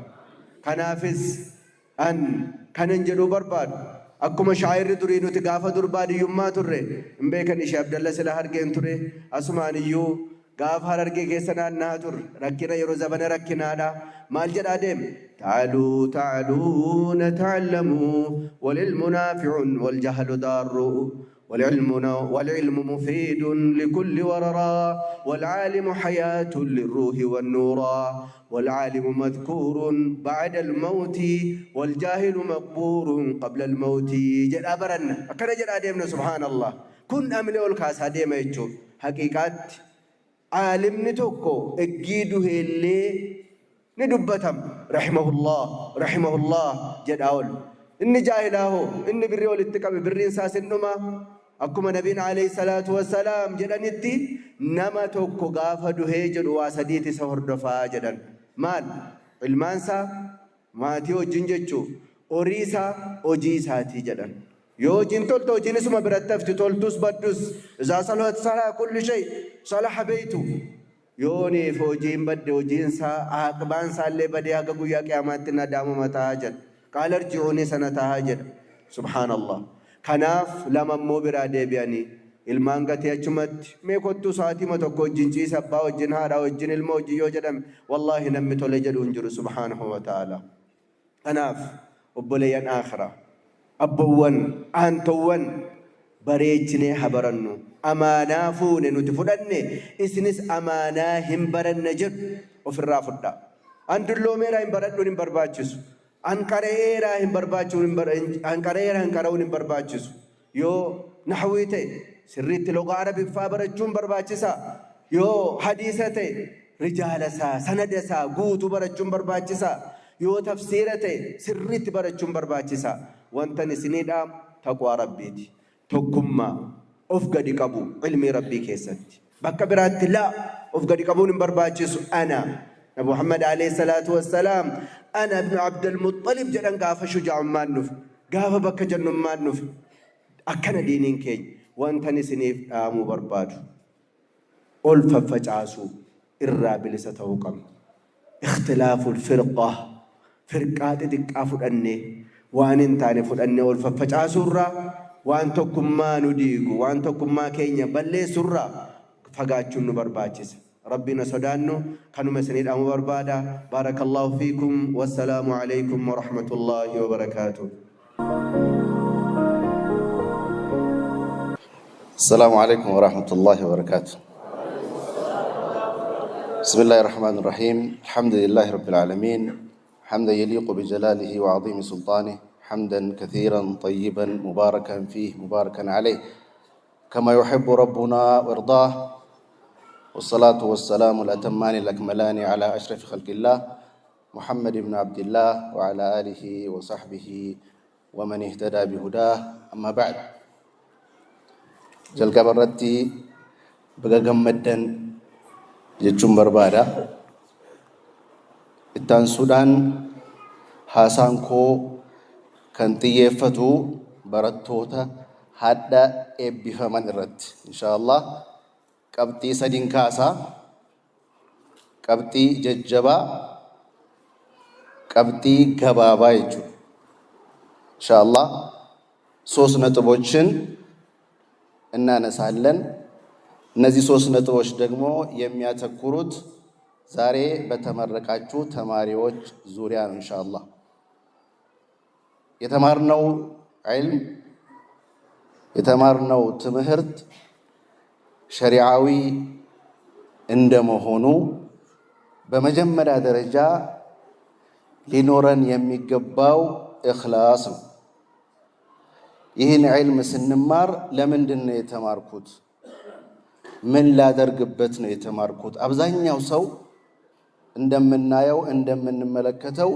S5: kanaafis an kanan jedhuu barbaadu akkuma shaayirri durii nuti gaafa durbaadiyyummaa turre hin beekan ishee Abdalla sila hargeen ture asumaan iyyuu gaafa harargee keessa naannaa tur rakkina yeroo zabana rakkinaadha maal jedhaa deem تعالوا تعالوا نتعلموا والعلم نافع والجهل ضار والعلم مفيد لكل وررا والعالم حياة للروح والنورا والعالم مذكور بعد الموت والجاهل مقبور قبل الموت جل أبرنا أكنا جل أديمنا سبحان الله كن أملي والكاس هديما يجو حقيقات عالم نتوكو اجيدو اللي ندبتم رحمه الله جد أول إني جاهله إني بري والاتقام بري إنساس النما أكما نبينا عليه الصلاة والسلام جدن التي نما توكو غافة دهيجد واسديت سهر دفا جدن مال المانسا ما تيو جنججو أوريسا أجيساتي جدا يوجين تولتو جينس ما برتفت تولتوس بدوس إذا صلحت صلاح كل شيء صلح بيته يوني فوجين بد وجين سا عقبان سالي بدي أقول يا كياماتنا دام متاجد قال ارجعوني سنة تهاجد سبحان الله كناف لما مو برادي بياني المانغا تيجمت ميكوتو ساعتي ما تكو جنجي سبا وجن هذا وجن الموجي يوجدم والله نمي تولجد انجر سبحانه وتعالى كناف وبليان آخرة أبوان أنتوان بريجني حبرنو أمانا فون نتفدني إسنس أمانا هم برن جد وفي الرافضة أندلو ميرا هم برنو هم برباچس أنكاريرا هم برباچو أنكاريرا هم برباچس يو نحويته سريت لغة عربي فابرچون برباچسا يو حديثته رجالسا سندسا قوتو برچون برباچسا يو تفسيرته سريت برچون برباچسا وانتني سنيدام تقوى ربيتي تقوم أفقد قبو علمي ربي كيست بكبرات لا أفقد قبو برباچس أنا نبي محمد عليه الصلاة والسلام أنا ابن عبد المطلب جلن قاف شجاع ما نف قاف بك جن ما نف أكن دينين كي وانت نسنيف آمو برباد ألف فجعسو الرابل ستوقم اختلاف الفرقة فرقات دقافو أني وان انتاني فود أني ألف فجعسو الرا وان تكم ما نديقو وان تكم ما كينيا بلي سرّا فقاتشن برباچس ربنا صدانو كانوا مسنيد أمو بربادا بارك الله فيكم والسلام عليكم ورحمة الله وبركاته
S6: السلام عليكم ورحمة الله وبركاته بسم الله الرحمن الرحيم الحمد لله رب العالمين حمدا يليق بجلاله وعظيم سلطانه حمدا كثيرا طيبا مباركا فيه مباركا عليه كما يحب ربنا وارضاه والصلاة والسلام الأتمان الأكملان على أشرف خلق الله محمد بن عبد الله وعلى آله وصحبه ومن اهتدى بهداه أما بعد جلقة برتي بقى مدن جتشم بربادا التان سودان حاسانكو كانت يفتو برتوتا حدا بفمن الرد إن شاء الله قبتي سدين كاسا قبتي ججبا قبتي غبابا يجو إن شاء الله ሶስት ነጥቦችን እናነሳለን እነዚህ ሶስት ነጥቦች ደግሞ የሚያተኩሩት ዛሬ በተመረቃችሁ ተማሪዎች ዙሪያ ነው ኢንሻአላህ የተማርነው ዒልም የተማርነው ትምህርት ሸሪዓዊ እንደመሆኑ በመጀመሪያ ደረጃ ሊኖረን የሚገባው ኢኽላስ ነው ይህን ዒልም ስንማር ለምንድን ነው የተማርኩት ምን ላደርግበት ነው የተማርኩት አብዛኛው ሰው እንደምናየው እንደምንመለከተው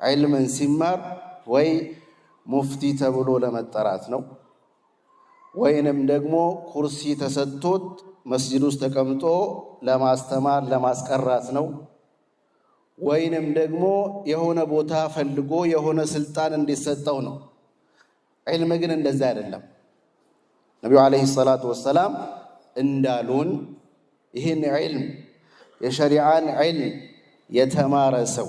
S6: ዒልምን ሲማር ወይ ሙፍቲ ተብሎ ለመጠራት ነው ወይንም ደግሞ ኩርሲ ተሰጥቶት መስጂድ ውስጥ ተቀምጦ ለማስተማር ለማስቀራት ነው ወይንም ደግሞ የሆነ ቦታ ፈልጎ የሆነ ስልጣን እንዲሰጠው ነው ዒልም ግን እንደዛ አይደለም ነብዩ አለይሂ ሰላቱ ወሰላም እንዳሉን ይህን ዒልም የሸሪዓን ዒልም የተማረ ሰው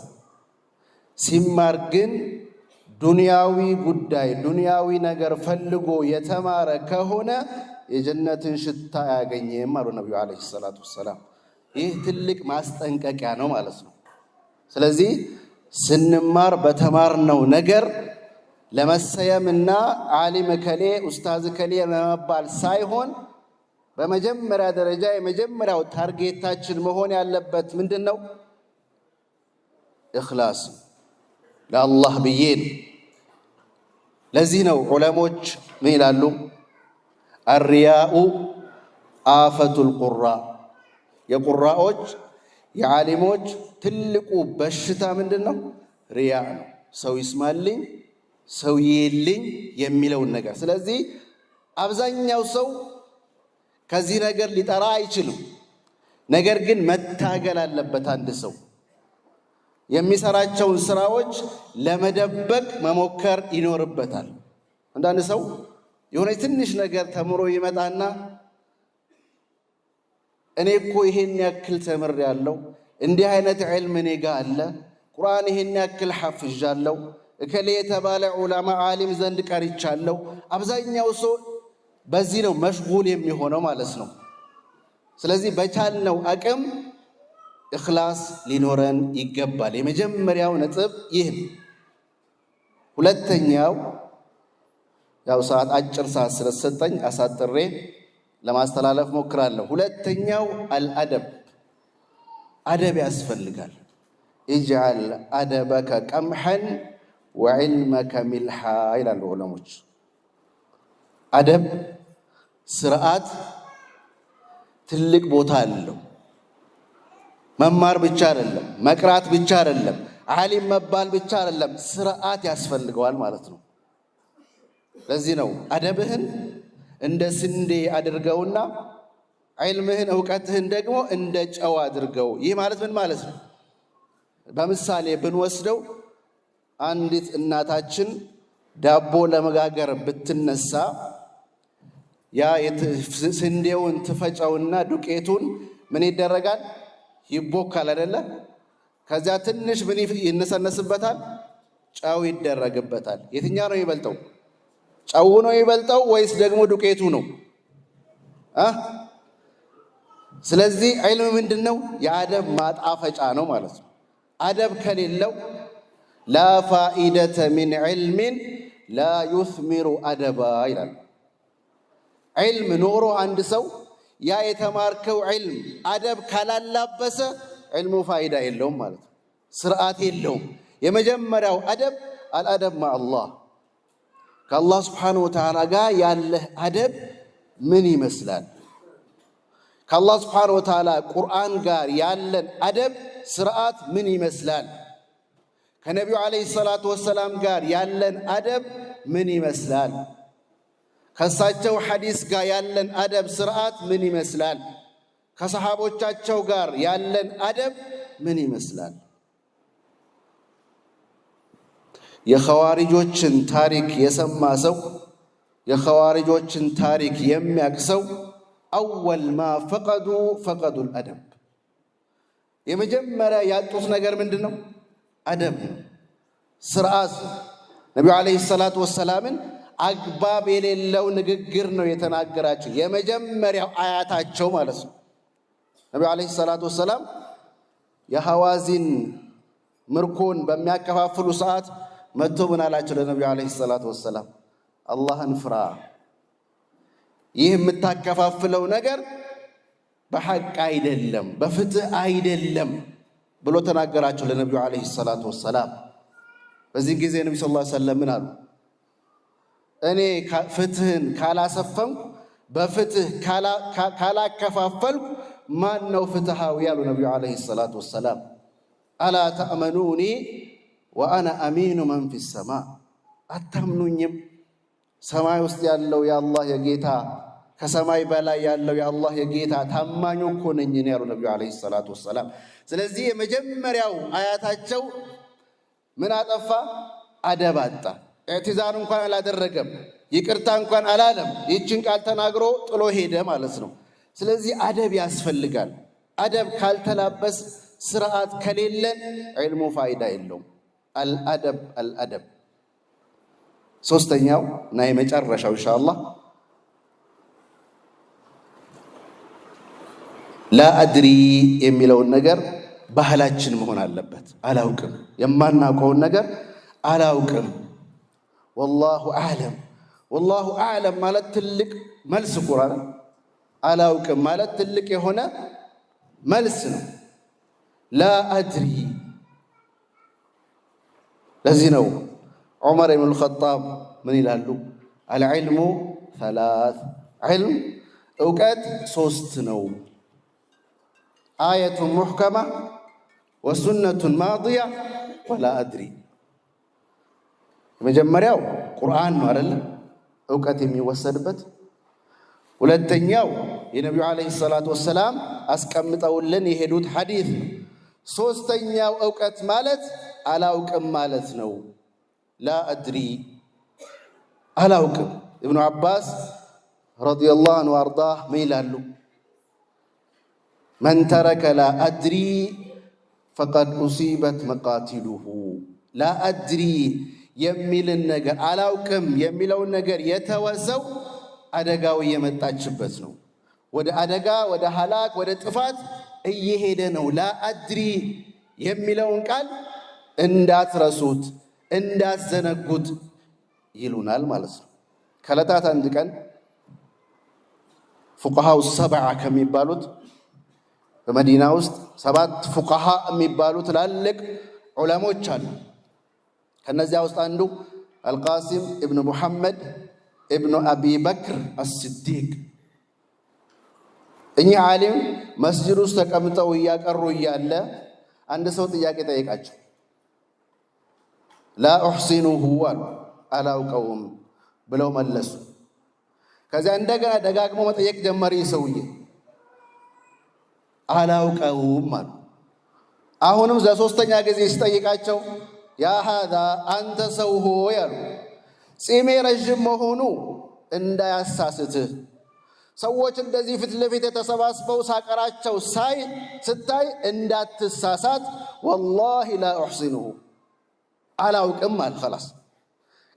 S6: ሲማር ግን ዱንያዊ ጉዳይ ዱንያዊ ነገር ፈልጎ የተማረ ከሆነ የጀነትን ሽታ ያገኘም አሉ ነብዩ አለይሂ ሰላቱ ወሰላም ይህ ትልቅ ማስጠንቀቂያ ነው ማለት ነው ስለዚህ ስንማር በተማርነው ነገር ለመሰየምና ዓሊም ከሌ ኡስታዝ ከሌ ለመባል ሳይሆን በመጀመሪያ ደረጃ የመጀመሪያው ታርጌታችን መሆን ያለበት ምንድነው ኢኽላስ ለአላህ ብዬ ለዚህ ነው ዑለሞች ምን ይላሉ አርያኡ አፈቱል ቁራ የቁራዎች የዓሊሞች ትልቁ በሽታ ምንድነው ሪያ ነው ሰው ይስማልኝ ሰው ይልኝ የሚለውን ነገር ስለዚህ አብዛኛው ሰው ከዚህ ነገር ሊጠራ አይችልም ነገር ግን መታገል አለበት አንድ ሰው የሚሰራቸውን ስራዎች ለመደበቅ መሞከር ይኖርበታል። አንዳንድ ሰው የሆነ ትንሽ ነገር ተምሮ ይመጣና እኔ እኮ ይሄን ያክል ተምሬያለሁ፣ እንዲህ አይነት ዒልም እኔ ጋር አለ፣ ቁርአን ይሄን ያክል ሐፍዣለሁ፣ እከሌ የተባለ ዑለማ ዓሊም ዘንድ ቀርቻለሁ። አብዛኛው ሰው በዚህ ነው መሽጉል የሚሆነው ማለት ነው። ስለዚህ በቻልነው አቅም ኢኽላስ ሊኖረን ይገባል። የመጀመሪያው ነጥብ ይህ። ሁለተኛው ያው ሰዓት አጭር ሰዓት ስለሰጠኝ አሳጥሬ ለማስተላለፍ ሞክራለሁ። ሁለተኛው አልአደብ፣ አደብ ያስፈልጋል። ኢጅዓል አደበከ ቀምሐን ወዕልመከ ሚልሓ ይላሉ ዑለሞች። አደብ ስርዓት ትልቅ ቦታ አለው። መማር ብቻ አይደለም፣ መቅራት ብቻ አይደለም፣ ዓሊም መባል ብቻ አይደለም፣ ስርዓት ያስፈልገዋል ማለት ነው። ለዚህ ነው አደብህን እንደ ስንዴ አድርገውና ዒልምህን እውቀትህን ደግሞ እንደ ጨው አድርገው። ይህ ማለት ምን ማለት ነው? በምሳሌ ብንወስደው አንዲት እናታችን ዳቦ ለመጋገር ብትነሳ ያ ስንዴውን ትፈጨውና ዱቄቱን ምን ይደረጋል? ይቦካል አይደለ? ከዚያ ትንሽ ምን ይነሰነስበታል? ጨው ይደረግበታል። የትኛው ነው የሚበልጠው? ጨው ነው የሚበልጠው ወይስ ደግሞ ዱቄቱ ነው? ስለዚህ ዒልም ምንድነው? የአደብ ማጣፈጫ ነው ማለት ነው። አደብ ከሌለው ላ ፋኢደተ ሚን ዒልሚን ላ ዩስሚሩ አደባ ይላል። ዒልም ኖሮ አንድ ሰው ያ የተማርከው ዒልም አደብ ካላላበሰ ዒልሙ ፋይዳ የለውም ማለት ነው። ስርዓት የለውም። የመጀመሪያው አደብ አልአደብ ማአላህ፣ ከአላህ ስብሓነሁ ወተዓላ ጋር ያለህ አደብ ምን ይመስላል? ከአላህ ስብሓነሁ ወተዓላ ቁርአን ጋር ያለን አደብ ስርዓት ምን ይመስላል? ከነቢዩ ዓለይሂ ሰላቱ ወሰላም ጋር ያለን አደብ ምን ይመስላል? ከእሳቸው ሐዲስ ጋር ያለን አደብ ስርዓት ምን ይመስላል? ከሰሓቦቻቸው ጋር ያለን አደብ ምን ይመስላል? የኸዋሪጆችን ታሪክ የሰማ ሰው፣ የኸዋሪጆችን ታሪክ የሚያውቅ ሰው አወል ማ ፈቀዱል አደብ፣ የመጀመሪያ ያጡት ነገር ምንድን ነው? አደብ፣ ስርዓት። ነቢዩ ዓለይሂ ሰላቱ ወሰላምን አግባብ የሌለው ንግግር ነው የተናገራቸው፣ የመጀመሪያው አያታቸው ማለት ነው። ነቢዩ ዓለይሂ ሰላቱ ወሰላም የሐዋዚን ምርኮን በሚያከፋፍሉ ሰዓት መጥቶ ምን አላቸው ለነቢዩ ዓለይሂ ሰላቱ ወሰላም? አላህን ፍራ፣ ይህ የምታከፋፍለው ነገር በሐቅ አይደለም፣ በፍትህ አይደለም ብሎ ተናገራቸው ለነቢዩ ዓለይሂ ሰላቱ ወሰላም። በዚህ ጊዜ ነቢ ሰለላሁ ዐለይሂ ወሰለም ምን አሉ? እኔ ፍትህን ካላሰፈንኩ፣ በፍትህ ካላከፋፈልኩ ማን ነው ፍትሃዊ? ያሉ ነቢዩ ዓለይሂ ሰላቱ ወሰላም። አላ ተእመኑኒ ወአና አሚኑ መን ፊ ሰማ፣ አታምኑኝም? ሰማይ ውስጥ ያለው የአላህ የጌታ ከሰማይ በላይ ያለው የአላህ የጌታ ታማኙ እኮ ነኝ ያሉ ነቢዩ ዓለይሂ ሰላቱ ወሰላም። ስለዚህ የመጀመሪያው አያታቸው ምን አጠፋ? አደብ አጣ። ኢዕቲዛር እንኳን አላደረገም፣ ይቅርታ እንኳን አላለም። ይህችን ቃል ተናግሮ ጥሎ ሄደ ማለት ነው። ስለዚህ አደብ ያስፈልጋል። አደብ ካልተላበስ፣ ስርዓት ከሌለን ዒልሙ ፋይዳ የለውም። አልአደብ አልአደብ። ሶስተኛው እና የመጨረሻው ኢንሻአላህ ላ አድሪ የሚለውን ነገር ባህላችን መሆን አለበት። አላውቅም፣ የማናውቀውን ነገር አላውቅም። ወላሁ አዕለም። ወላሁ አዕለም ማለት ትልቅ መልስ ቁርአን፣ አላውቅም ማለት ትልቅ የሆነ መልስ ነው። ላ አድሪ። ለዚህ ነው ዑመር ኢብኑል ኸጣብ ምን ይላሉ? አልዕልሙ ሰላስ፣ ዕልም እውቀት ሶስት ነው። አየቱን ሙሕከማ ወሱነቱን ማድያ ወላ አድሪ። የመጀመሪያው ቁርአን ነው አይደለም እውቀት የሚወሰድበት። ሁለተኛው የነቢዩ ዓለይሂ ሰላቱ ወሰላም አስቀምጠውልን የሄዱት ሐዲስ ነው። ሶስተኛው ዕውቀት ማለት አላውቅም ማለት ነው። ላ አድሪ አላውቅም። ኢብኑ አባስ ረዲየላሁ ዐንሁ ወአርዳህ ምን ይላሉ? መን ተረከ ላ አድሪ ፈቀድ ኡሲበት መቃቲሉሁ። ላ አድሪ የሚልን ነገር አላውቅም የሚለውን ነገር የተወሰው አደጋው እየመጣችበት ነው። ወደ አደጋ፣ ወደ ሀላክ፣ ወደ ጥፋት እየሄደ ነው። ላ አድሪ የሚለውን ቃል እንዳትረሱት፣ እንዳትዘነጉት ይሉናል ማለት ነው። ከዕለታት አንድ ቀን ፉቀሃው ሰብዓ ከሚባሉት በመዲና ውስጥ 7 ፉቀሃ የሚባሉ ትላልቅ ዑለሞች አሉ። ከነዚያ ውስጥ አንዱ አልቃሲም ኢብኑ ሙሐመድ ኢብኑ አቢ በክር አስሲዲቅ። እኚህ ዓሊም መስጂድ ውስጥ ተቀምጠው እያቀሩ እያለ አንድ ሰው ጥያቄ ጠየቃቸው። ላ ኡሕሲኑሁ አሉ፣ አላውቀውም ብለው መለሱ። ከዚያ እንደገና ደጋግሞ መጠየቅ ጀመረ። ሰውዬ አላውቀውም አሉ። አሁንም ለሶስተኛ ጊዜ ሲጠይቃቸው ያ ሃዛ አንተ ሰው ሆይ አሉ፣ ጺሜ ረዥም መሆኑ እንዳያሳስትህ፣ ሰዎች እንደዚህ ፊት ለፊት የተሰባስበው ሳቀራቸው ስታይ እንዳትሳሳት፣ ወላሂ ላ ኡሕሲኑሁ አላውቅም አል ኸላስ።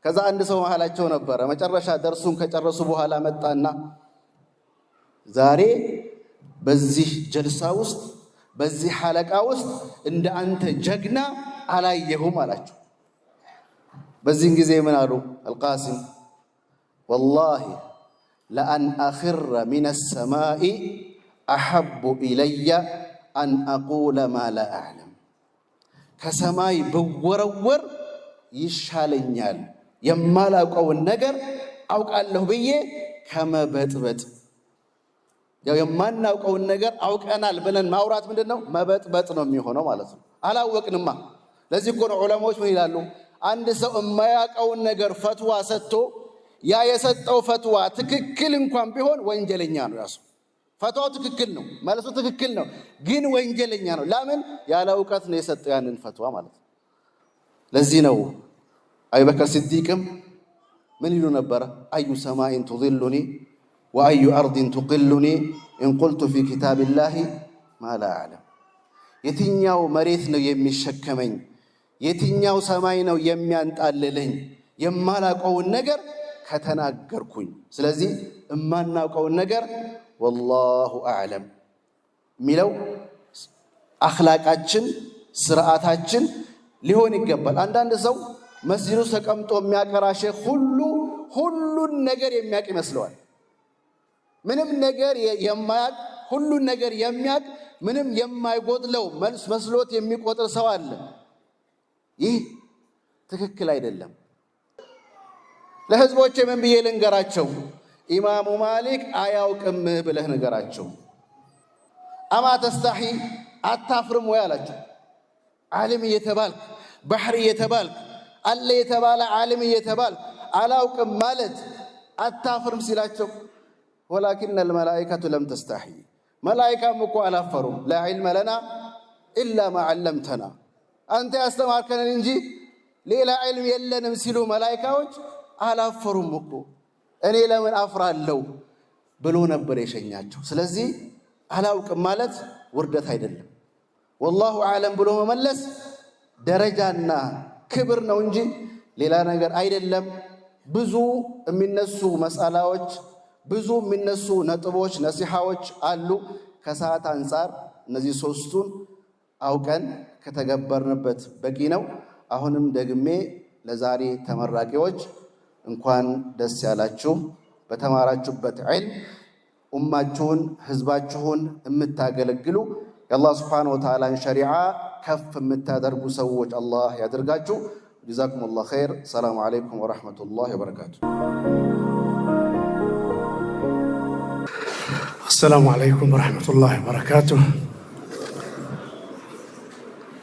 S6: ከዛ አንድ ሰው መሃላቸው ነበረ። መጨረሻ ደርሱን ከጨረሱ በኋላ መጣና ዛሬ በዚህ ጀልሳ ውስጥ በዚህ ሐለቃ ውስጥ እንደ አንተ ጀግና አላየሁም አላቸው። በዚህን ጊዜ ምን አሉ አልቃሲም? ወላሂ ለአን አኽረ ሚነ ሰማኢ አሐቡ ኢለየ አን አቁለ ማ ላ አዕለም። ከሰማይ ብወረወር ይሻለኛል የማላውቀውን ነገር አውቃለሁ ብዬ ከመበጥበጥ። ያው የማናውቀውን ነገር አውቀናል ብለን ማውራት ምንድን ነው? መበጥበጥ ነው የሚሆነው ማለት ነው። አላወቅንማ። ለዚህ እኮ ነው ዑለማዎች ምን ይላሉ? አንድ ሰው የማያውቀውን ነገር ፈትዋ ሰጥቶ ያ የሰጠው ፈትዋ ትክክል እንኳን ቢሆን ወንጀለኛ ነው። ያሱ ፈትዋው ትክክል ነው፣ መልሱ ትክክል ነው፣ ግን ወንጀለኛ ነው። ለምን? ያለ እውቀት ነው የሰጠው ያንን ፈትዋ ማለት ነው። ለዚህ ነው አቡበከር ሲዲቅም ምን ይሉ ነበረ? አዩ ሰማይን ቱዚሉኒ ወአዩ አርድን ቱቅሉኒ ኢን ቁልቱ ፊ ኪታቢላሂ ማ ላ አዕለም። የትኛው መሬት ነው የሚሸከመኝ? የትኛው ሰማይ ነው የሚያንጣልለኝ? የማላውቀውን ነገር ከተናገርኩኝ። ስለዚህ የማናውቀውን ነገር ወላሁ አዕለም የሚለው አኽላቃችን፣ ስርዓታችን ሊሆን ይገባል። አንዳንድ ሰው መስጂድ ውስጥ ተቀምጦ የሚያቀራ ሼኽ ሁሉን ነገር የሚያውቅ ይመስለዋል። ምንም ነገር የማያውቅ ሁሉን ነገር የሚያውቅ ምንም የማይጎድለው መስሎት የሚቆጥር ሰው አለ። ይህ ትክክል አይደለም። ለህዝቦች ምን ብዬ ልንገራቸው? ኢማሙ ማሊክ አያውቅም ብለህ ንገራቸው። አማ ተስተሒ አታፍርም ወይ አላቸው። ዓሊም እየተባልክ ባህር እየተባልክ አለ የተባለ ዓሊም እየተባልክ አላውቅም ማለት አታፍርም ሲላቸው፣ ወላኪን አልመላኢከቱ ለም ተስተሒ፣ መላኢካም እኮ አላፈሩም። ላ ዒልመ ለና ኢላ ማ ዓለምተና፣ አንተ ያስተማርከንን እንጂ ሌላ ዒልም የለንም ሲሉ መላኢካዎች አላፈሩም እኮ። እኔ ለምን አፍራለሁ ብሎ ነበር የሸኛቸው። ስለዚህ አላውቅም ማለት ውርደት አይደለም። ወላሁ አዕለም ብሎ መመለስ ደረጃና ክብር ነው እንጂ ሌላ ነገር አይደለም። ብዙ የሚነሱ መስአላዎች፣ ብዙ የሚነሱ ነጥቦች፣ ነሲሐዎች አሉ። ከሰዓት አንጻር እነዚህ ሶስቱን አውቀን ከተገበርንበት በቂ ነው። አሁንም ደግሜ ለዛሬ ተመራቂዎች እንኳን ደስ ያላችሁ። በተማራችሁበት ዒልም ኡማችሁን ህዝባችሁን የምታገለግሉ የአላህ ስብሓነሁ ወተዓላን ሸሪዓ ከፍ የምታደርጉ ሰዎች አላህ ያደርጋችሁ። ጀዛኩም ላሁ ኸይር። ሰላሙ ዓለይኩም ወረሕመቱላሂ ወበረካቱ።
S7: السلام عليكم ورحمة الله وبركاته.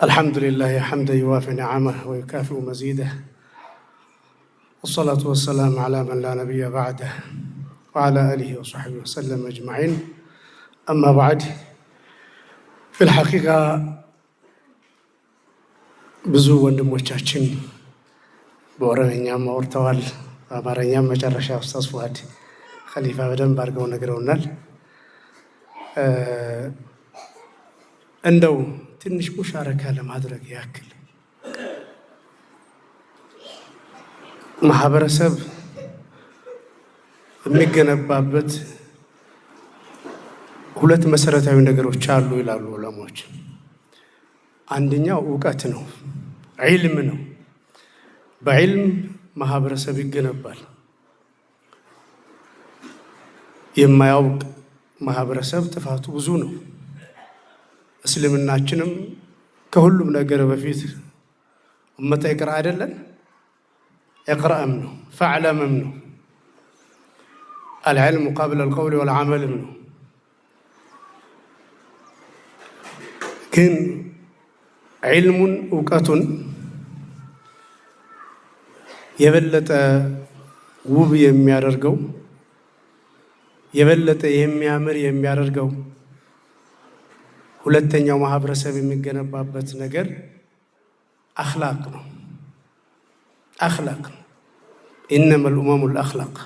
S7: الحمد لله حمدا يوافي نعمه ويكافئ مزيده، والصلاة والسلام على من لا نبي بعده وعلى آله وصحبه وسلم أجمعين. أما بعد، في الحقيقة ብዙ ወንድሞቻችን በኦሮምኛም አውርተዋል፣ በአማርኛም መጨረሻ ኡስታዝ ፉአድ ኸሊፋ በደንብ አድርገው ነግረውናል። እንደው ትንሽ ሙሻረካ ለማድረግ ያክል ማህበረሰብ የሚገነባበት ሁለት መሰረታዊ ነገሮች አሉ ይላሉ ዑለማዎች። አንደኛው ዕውቀት ነው፣ ዒልም ነው። በዒልም ማህበረሰብ ይገነባል። የማያውቅ ማህበረሰብ ጥፋቱ ብዙ ነው። እስልምናችንም ከሁሉም ነገር በፊት ኡመተ ይቅራ አይደለን? ይቅራም ነው፣ ፈዕለምም ነው፣ አልዕልሙ ቀብለ አልቀውል ወልዓመልም ነው። ግን ዒልሙን እውቀቱን የበለጠ ውብ የሚያደርገው የበለጠ የሚያምር የሚያደርገው ሁለተኛው ማህበረሰብ የሚገነባበት ነገር አኽላቅ ነው። አኽላቅ ነው። ኢነመል ኡመሙል አኽላቅ።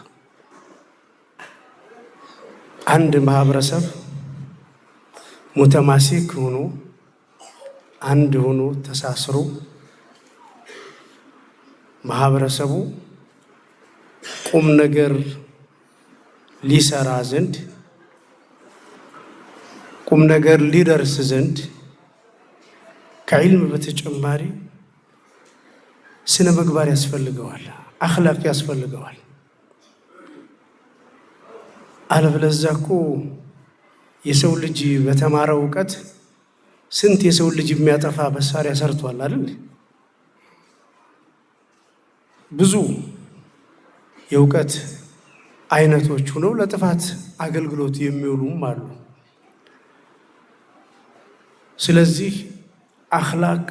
S7: አንድ ማህበረሰብ ሙተማሲክ ሆኖ አንድ ሆኖ ተሳስሮ ማህበረሰቡ ቁም ነገር ሊሰራ ዘንድ ቁም ነገር ሊደርስ ዘንድ ከዒልም በተጨማሪ ስነ ምግባር ያስፈልገዋል፣ አኽላቅ ያስፈልገዋል። አለበለዚያ እኮ የሰው ልጅ በተማረው እውቀት ስንት የሰው ልጅ የሚያጠፋ መሳሪያ ሰርቷል አይደል? ብዙ የእውቀት አይነቶች ሆነው ለጥፋት አገልግሎት የሚውሉም አሉ። ስለዚህ አኽላቅ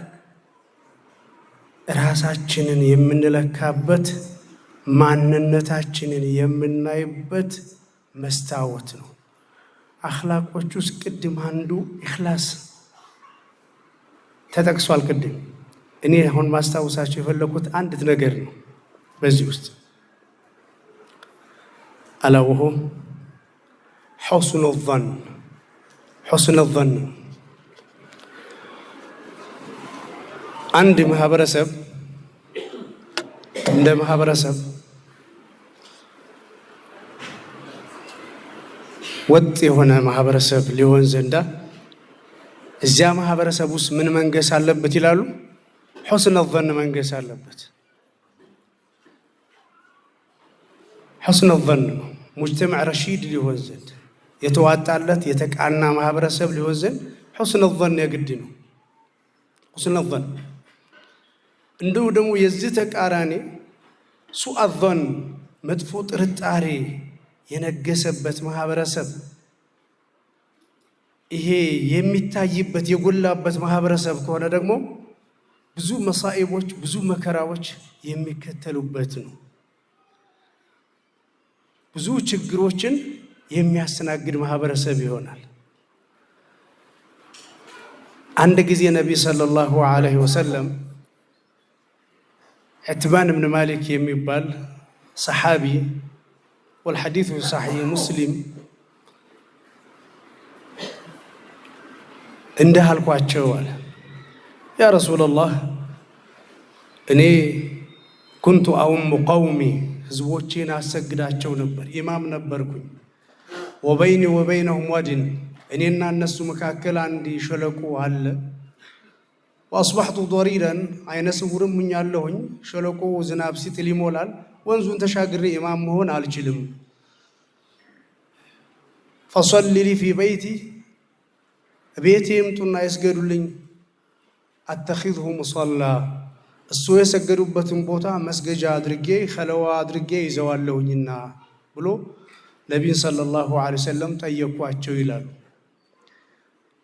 S7: ራሳችንን የምንለካበት ማንነታችንን የምናይበት መስታወት ነው። አኽላቆች ውስጥ ቅድም አንዱ ኢኽላስ ተጠቅሷል። ቅድም እኔ አሁን ማስታወሳቸው የፈለኩት አንዲት ነገር ነው በዚህ ውስጥ አላ ወሆ ሑስኑ ظን። ሑስኑ ظን አንድ ማህበረሰብ እንደ ማህበረሰብ ወጥ የሆነ ማህበረሰብ ሊሆን ዘንዳ እዚያ ማህበረሰብ ውስጥ ምን መንገስ አለበት ይላሉ? ሑስነ ظን መንገስ አለበት። ሑስነ ظን ነው። ሙጅተማዕ ረሺድ ሊሆን ዘንድ የተዋጣለት የተቃና ማህበረሰብ ሊሆን ዘንድ ሑስነ ظን የግድ ነው። ሑስነ ظን እንደው ደግሞ የዚህ ተቃራኒ ሱአ ظን መጥፎ ጥርጣሬ የነገሰበት ማህበረሰብ ይሄ የሚታይበት የጎላበት ማህበረሰብ ከሆነ ደግሞ ብዙ መሳኢቦች ብዙ መከራዎች የሚከተሉበት ነው። ብዙ ችግሮችን የሚያስተናግድ ማህበረሰብ ይሆናል። አንድ ጊዜ ነቢይ ሰለላሁ ዐለይሂ ወሰለም ዕትባን ብን ማሊክ የሚባል ሰሓቢ ወልሐዲሱ ሰሒህ ሙስሊም እንዲህ አልኳቸው አለ፣ ያ ረሱለላህ እኔ ኩንቱ አኡሙ ቀውሚ ህዝቦቼን አሰግዳቸው ነበር፣ ኢማም ነበርኩኝ። ወበይኒ ወበይነሁም ወድን እኔና እነሱ መካከል አንድ ሸለቆ አለ። ወአስባሕቱ ضሪረን አይነ ስውርም ሁኛለሁኝ። ሸለቆ ዝናብ ሲጥል ይሞላል። ወንዙን ተሻግሬ ኢማም መሆን አልችልም። ፈሰሊ ሊ ፊ በይቲ ቤቴ ይምጡና ይስገዱልኝ። አተኺዝሁ ሙሰላ እሱ የሰገዱበትን ቦታ መስገጃ አድርጌ ኸለዋ አድርጌ ይዘዋለሁኝና ብሎ ነቢይን ሰለላሁ ዐለይሂ ወሰለም ጠየኳቸው ይላሉ።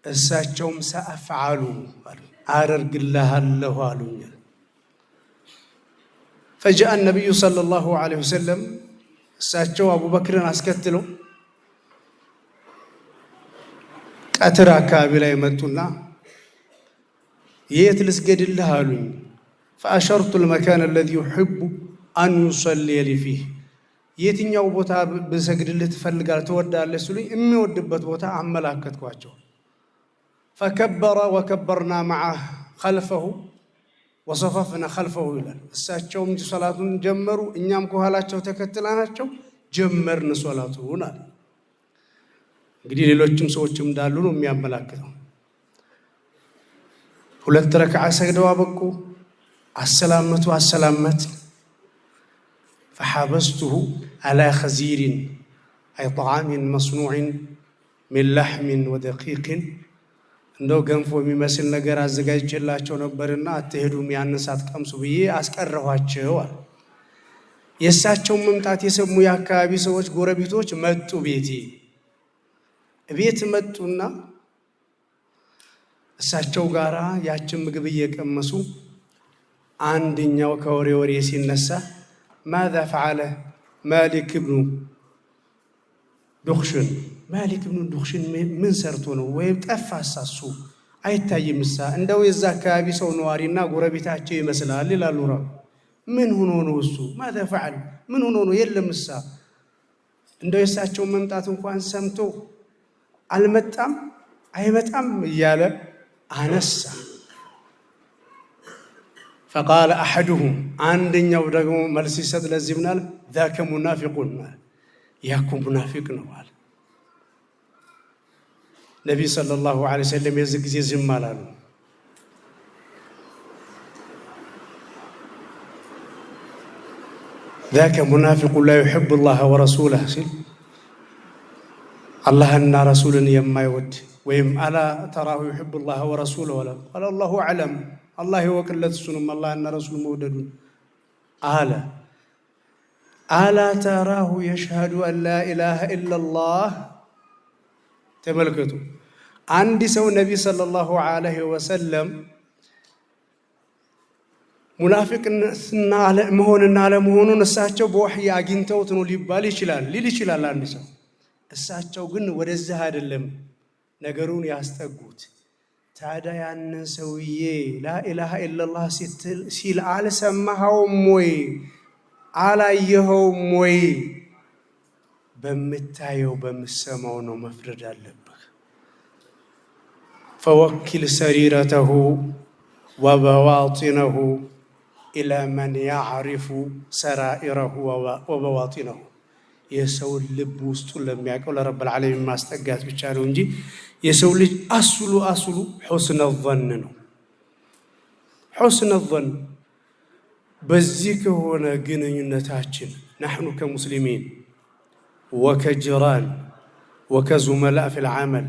S7: እሳቸውም ሰአፍዓሉ አደርግልሃለሁ አሉኝ። ፈጃአ ነቢዩ ሰለላሁ ዐለይሂ ወሰለም እሳቸው አቡበክርን አስከትለው ቀትር አካባቢ ላይ መጡና የት ልስገድልህ አሉኝ። فأشرت المكان الذي يحب أن يصلي لي فيه የትኛው ቦታ ብሰግድልህ ትፈልጋለህ ትወዳለህ ሲሉኝ የሚወድበት ቦታ አመላከትኳቸው። فكبر وكبرنا معه خلفه وصففنا خلفه ይላል። እሳቸውም ሶላቱን ጀመሩ፣ እኛም ከኋላቸው ተከትለናቸው ጀመርን ሶላቱን አለ። እንግዲህ ሌሎችም ሰዎችም እንዳሉ ነው የሚያመላክተው። 2 ረክዓ ሰግደው አበቁ። አሰላመት فحبسته على خزير أي طعام مصنوع من لحم ودقيق እንደው ገንፎ የሚመስል ነገር አዘጋጅቼላቸው ነበርና አትሄዱም ያንን ሳትቀምሱ ብዬ አስቀረኋቸው። የእሳቸው መምጣት የሰሙ የአካባቢ ሰዎች ጎረቤቶች መጡ። ቤት መጡና እሳቸው ጋራ ያችን ምግብ እየቀመሱ አንደኛው ከወሬ ሲነሳ ماذا فعل مالك بن دخشن مالك بن دخشن من ሰርቶ ነው ወይ ጠፋሳሱ አይታይምሳ እንደው የዛ አካባቢ ሰው ነዋሪና ጎረቤታቸው ይመስላል ይላሉ። ምን ሆኖ ነው እሱ ماذا فعل ምን ሆኖ ነው የለምሳ እንደው የእሳቸው መምጣት እንኳን ሰምቶ አልመጣም አይመጣም እያለ አነሳ። فقال أحدهم عندنا ودقوا ملسيسات لازمنا ذاك منافقون ياكم منافقنا وال النبي صلى الله عليه وسلم يزق زي مالان ذاك منافق لا يحب الله ورسوله الله أن رسولا يما يود ويم ألا تراه يحب الله ورسوله ولا قال الله أعلم الله يوكلت سنم الله أن رسول مودد ألا تراه يشهد أن لا إله إلا الله تملكته عندي سو النبي صلى الله عليه وسلم منافق مهون على مهون نساتشو بوحي أجنتو تنو لبالي شلال ليلي شلال عندي سو الساتشو جن ورزها دلهم نجرون يستقوت ታዲያ ያንን ሰውዬ ላኢላሃ ኢላላህ ሲል አልሰማኸውም ወይ አላየኸውም ወይ? በምታየው በምሰማው ነው መፍረድ አለብህ። ፈወኪል ሰሪረተሁ ወበዋጢነሁ ኢላ መን ያዕሪፉ ሰራኢረሁ ወበዋጢነሁ የሰው ልብ ውስጡን ለሚያውቀው ለረብል ዓለሚን ማስጠጋት ብቻ ነው እንጂ የሰው ልጅ አስሉ ሑስነ ظን ነው። ሑስነ ظን በዚህ ከሆነ ግንኙነታችን نحن كمسلمين وكجيران وكزملاء في العمل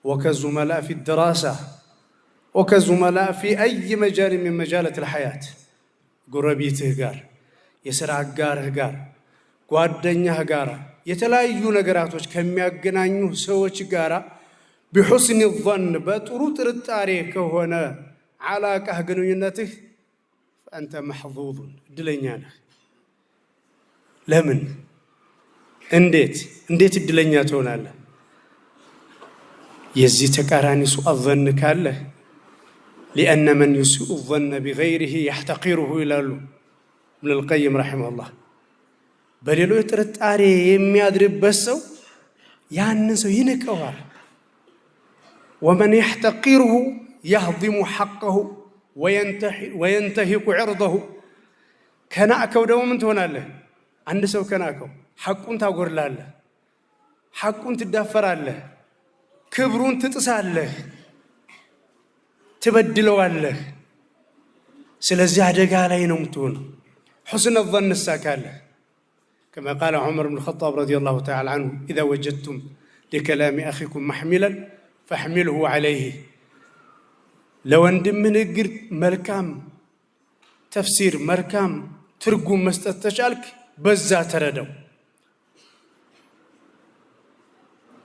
S7: وكزملاء في الدراسة وكزملاء في أي مجال من مجالات الحياة قربيته قار يسرع قاره قار ጓደኛህ ጋራ የተለያዩ ነገራቶች ከሚያገናኙ ሰዎች ጋራ بحسن الظن በጥሩ ጥርጣሬ ከሆነ علاقه ግንኙነትህ فأنت محظوظ እድለኛ ነህ። ለምን እንዴት እድለኛ ትሆናለህ? የዚህ ተቃራኒ ሱء الظن ካለ لأن من يسوء الظن بغيره يحتقره ይላሉ ابن القيم رحمه الله። በሌሎች ጥርጣሬ የሚያድርበት ሰው ያንን ሰው ይንቀዋል። ومن يحتقره يهضم حقه وينتهك عرضه ከናከው ደግሞ ምን ትሆናለህ? አንድ ሰው ከናከው ሐቁን ታጎርላለህ፣ ሐቁን ትዳፈራለህ፣ ክብሩን ትጥሳለህ፣ ትበድለዋለህ። ስለዚህ አደጋ ላይ ነው የምትሆነው። حسن الظن ساكاله كما قال عمر بن الخطاب رضي الله تعالى عنه إذا وجدتم لكلام أخيكم محملا فاحمله عليه. لو أندم من الجر مركام تفسير مركام ترجم مستتشالك بزا تردو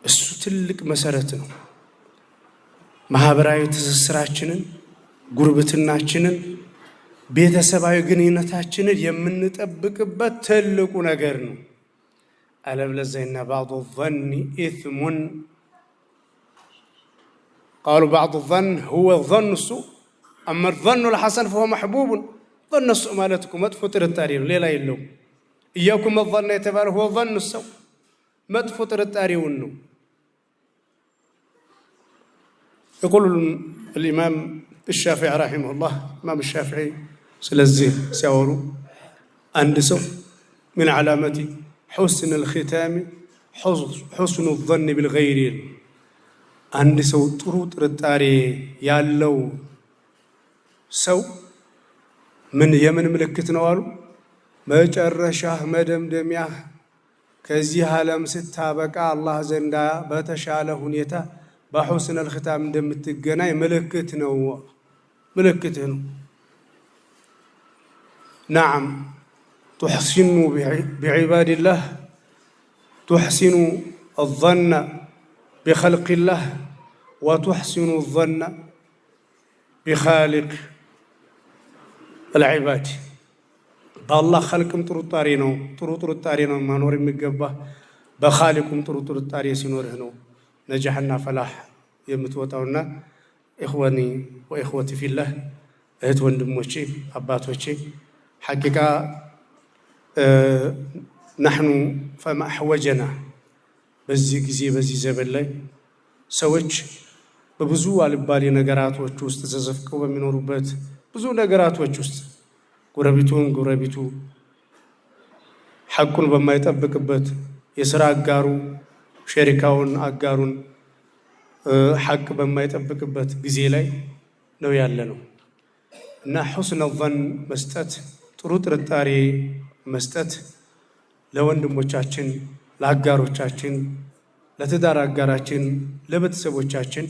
S7: السوتلك مسارتنا ማህበራዊ ትስስራችንን ጉርብትናችንን ቤተሰባዊ ግንኙነታችንን የምንጠብቅበት ትልቁ ነገር ነው። አለበለዚያ بعض الظن إثم قالوا بعض الظن هو الظن السوء أما الظن الحسن فهو محبوب ظن السوء مالتكم مدفوط التاريخ ليلا يلو إياكم الظن يتبال هو ظن السوء مدفوط التاريخ ونو يقول الإمام الشافعي رحمه الله الإمام الشافعي سلزيه سيورو أندسو من علامة حسن الختام حسن الظن بالغير أندسو طروط التاريخ يالو سو من يمن ملكت نوالو ما جرشاه مدم دمياه كزي عالم ستابك الله زندا بتشاله هنيتا بحسن الختام دم تجناي ملكت نو ملكت هنو نعم تحسن بعباد الله تحسن الظن بخلق الله وتحسن الظن بخالق العباد بالله خلقم طرطاري نو طرطاري نو ما نور ميغبا بخالقكم طرطاري سينوره نو نجحنا فلاح يمتوطاونا اخواني واخوتي في الله اهت وندموچي اباتوچي حقيقه نحن فما احوجنا بزي غزي بزي زبل ላይ ሰዎች በብዙ አልባሌ ነገራቶች ውስጥ ተዘፍቀው በሚኖሩበት ብዙ ነገራቶች ውስጥ ጎረቤቱ ሐቁን በማይጠብቅበት የሥራ አጋሩ ሸሪካውን አጋሩን ሐቅ በማይጠብቅበት ጊዜ ላይ ነው ያለነው እና حسن الظن መስጠት ጥሩ ጥርጣሬ መስጠት ለወንድሞቻችን ለአጋሮቻችን ለትዳር አጋራችን ለቤተሰቦቻችን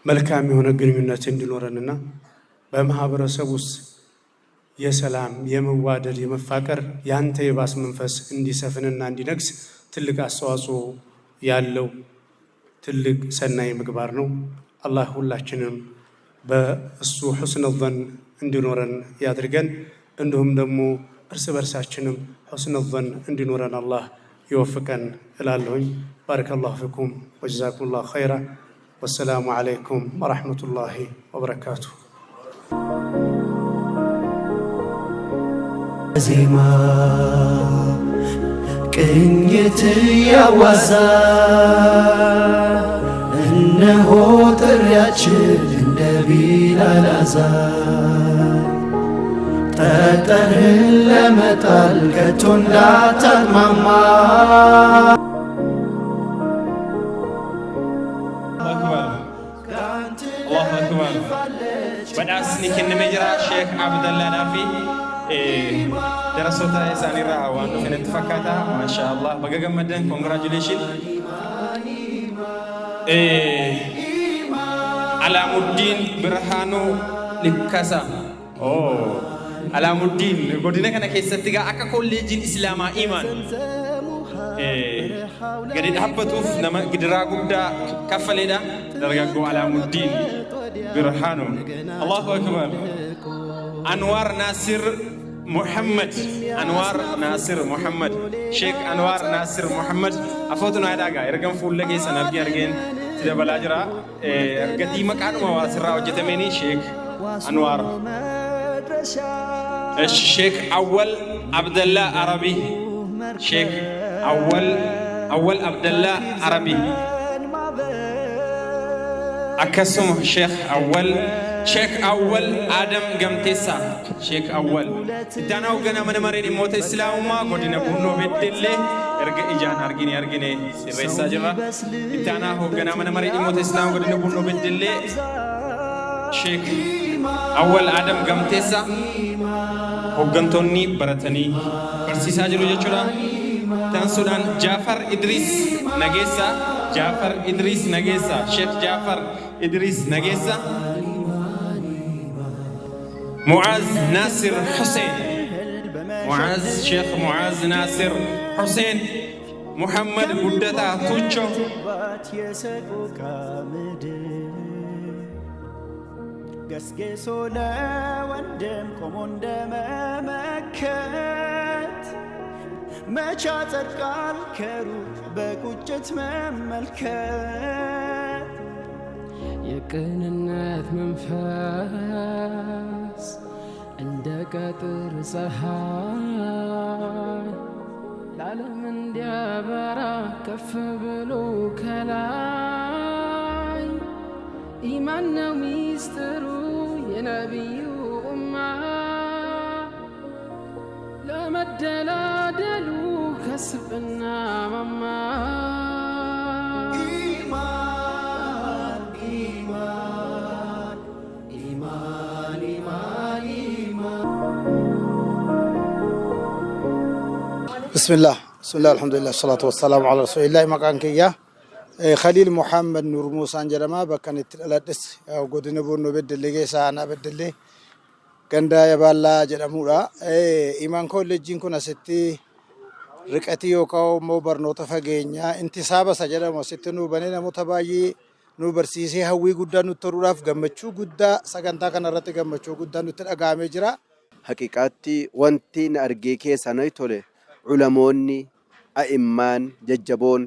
S7: መልካም የሆነ ግንኙነት እንዲኖረንና በማህበረሰብ ውስጥ የሰላም የመዋደድ የመፋቀር ያንተ የባስ መንፈስ እንዲሰፍንና እንዲነግስ ትልቅ አስተዋጽኦ ያለው ትልቅ ሰናይ ምግባር ነው። አላህ ሁላችንም በእሱ حسن الظن እንዲኖረን ያድርገን። እንዲሁም ደግሞ እርስ በርሳችንም حسن الظن እንዲኖረን አላህ يوفقن እላለሁኝ። ባረከላሁ ፊኩም ወጀዛኩሙላሁ ኸይራ ወሰላሙ አለይኩም ወራህመቱላሂ ወበረካቱሁ።
S8: ዜማ ቅኝት ያዋዛ እነሆ ጥሪያችን እንደ ቢላል አዛን ጠጠርን ለመጣል ከቶ እንዳታቅማማ
S1: badhaasni kenname jira Sheekh Abdallah Naafi darasota isaaniirraa waan dhufanitti fakkaata maashaallah baga gammadan congratulation Alamuddin Birhanu Likkasa Alamuddin godina kana keessatti gaa akka kolleejiin islaamaa iman gadi dhaabbatuuf nama gidiraa guddaa kaffaleedha dargaggoo Alamuddin Birhanu Allahu akbar Anwar Nasir Muhammad Sheikh Anwar Nasir Muhammad afootuna adaga ergan fuulla geessan argeen dabalaa jira gatii maqaadhuma waasirraa hojjetameenii Sheikh Anwar Sheikh Awwal Abdallah Arabi Sheikh Awwal Abdallah Arabi أكسم شيخ أول آدم قمتيسا شيخ أول إتانا وقنا من مرين موت إسلام ما قدنا بونو بدلة إرجع إجان أرجيني سيرسا جرا إتانا وقنا من مرين موت إسلام قدنا بونو بدلة شيخ أول آدم قمتيسا وقنتوني برتني برسيسا جلو جشورا تنسودان جعفر إدريس نجيسا شيخ جعفر إدريس نجيسا معاذ ناصر حسين شيخ معاذ ناصر حسين محمد بدتا توچو قسقسو لا وندم كومون دممكت ما شاتر قال كرو بقوجت مملكت
S9: የቅንነት መንፈስ እንደ ቀትር ፀሐይ ለዓለም እንዲያበራ ከፍ ብሎ ከላይ ኢማን ነው ሚስጥሩ የነቢዩ ኡማ ለመደላደሉ ከስብና ማማ
S10: بسم الله الحمد لله الصلاة والسلام على رسول الله مكانك يا خليل محمد نور موسى جرما بكنت الادس او غدن بونو بدلي سانا بدلي غندا يبالا جرمورا ايمان كولجين كنا ستي رقتي يوكاو مو برنوت فغينيا انتساب سجرمو ستنو بنينا متبايي نو برسيسي هوي غدا نتروراف غمچو غدا سغنتا كنرت غمچو غدا نتدغامي جرا
S5: حقيقاتي وانتي نارغي كيساناي توله علموني ائمان ججبون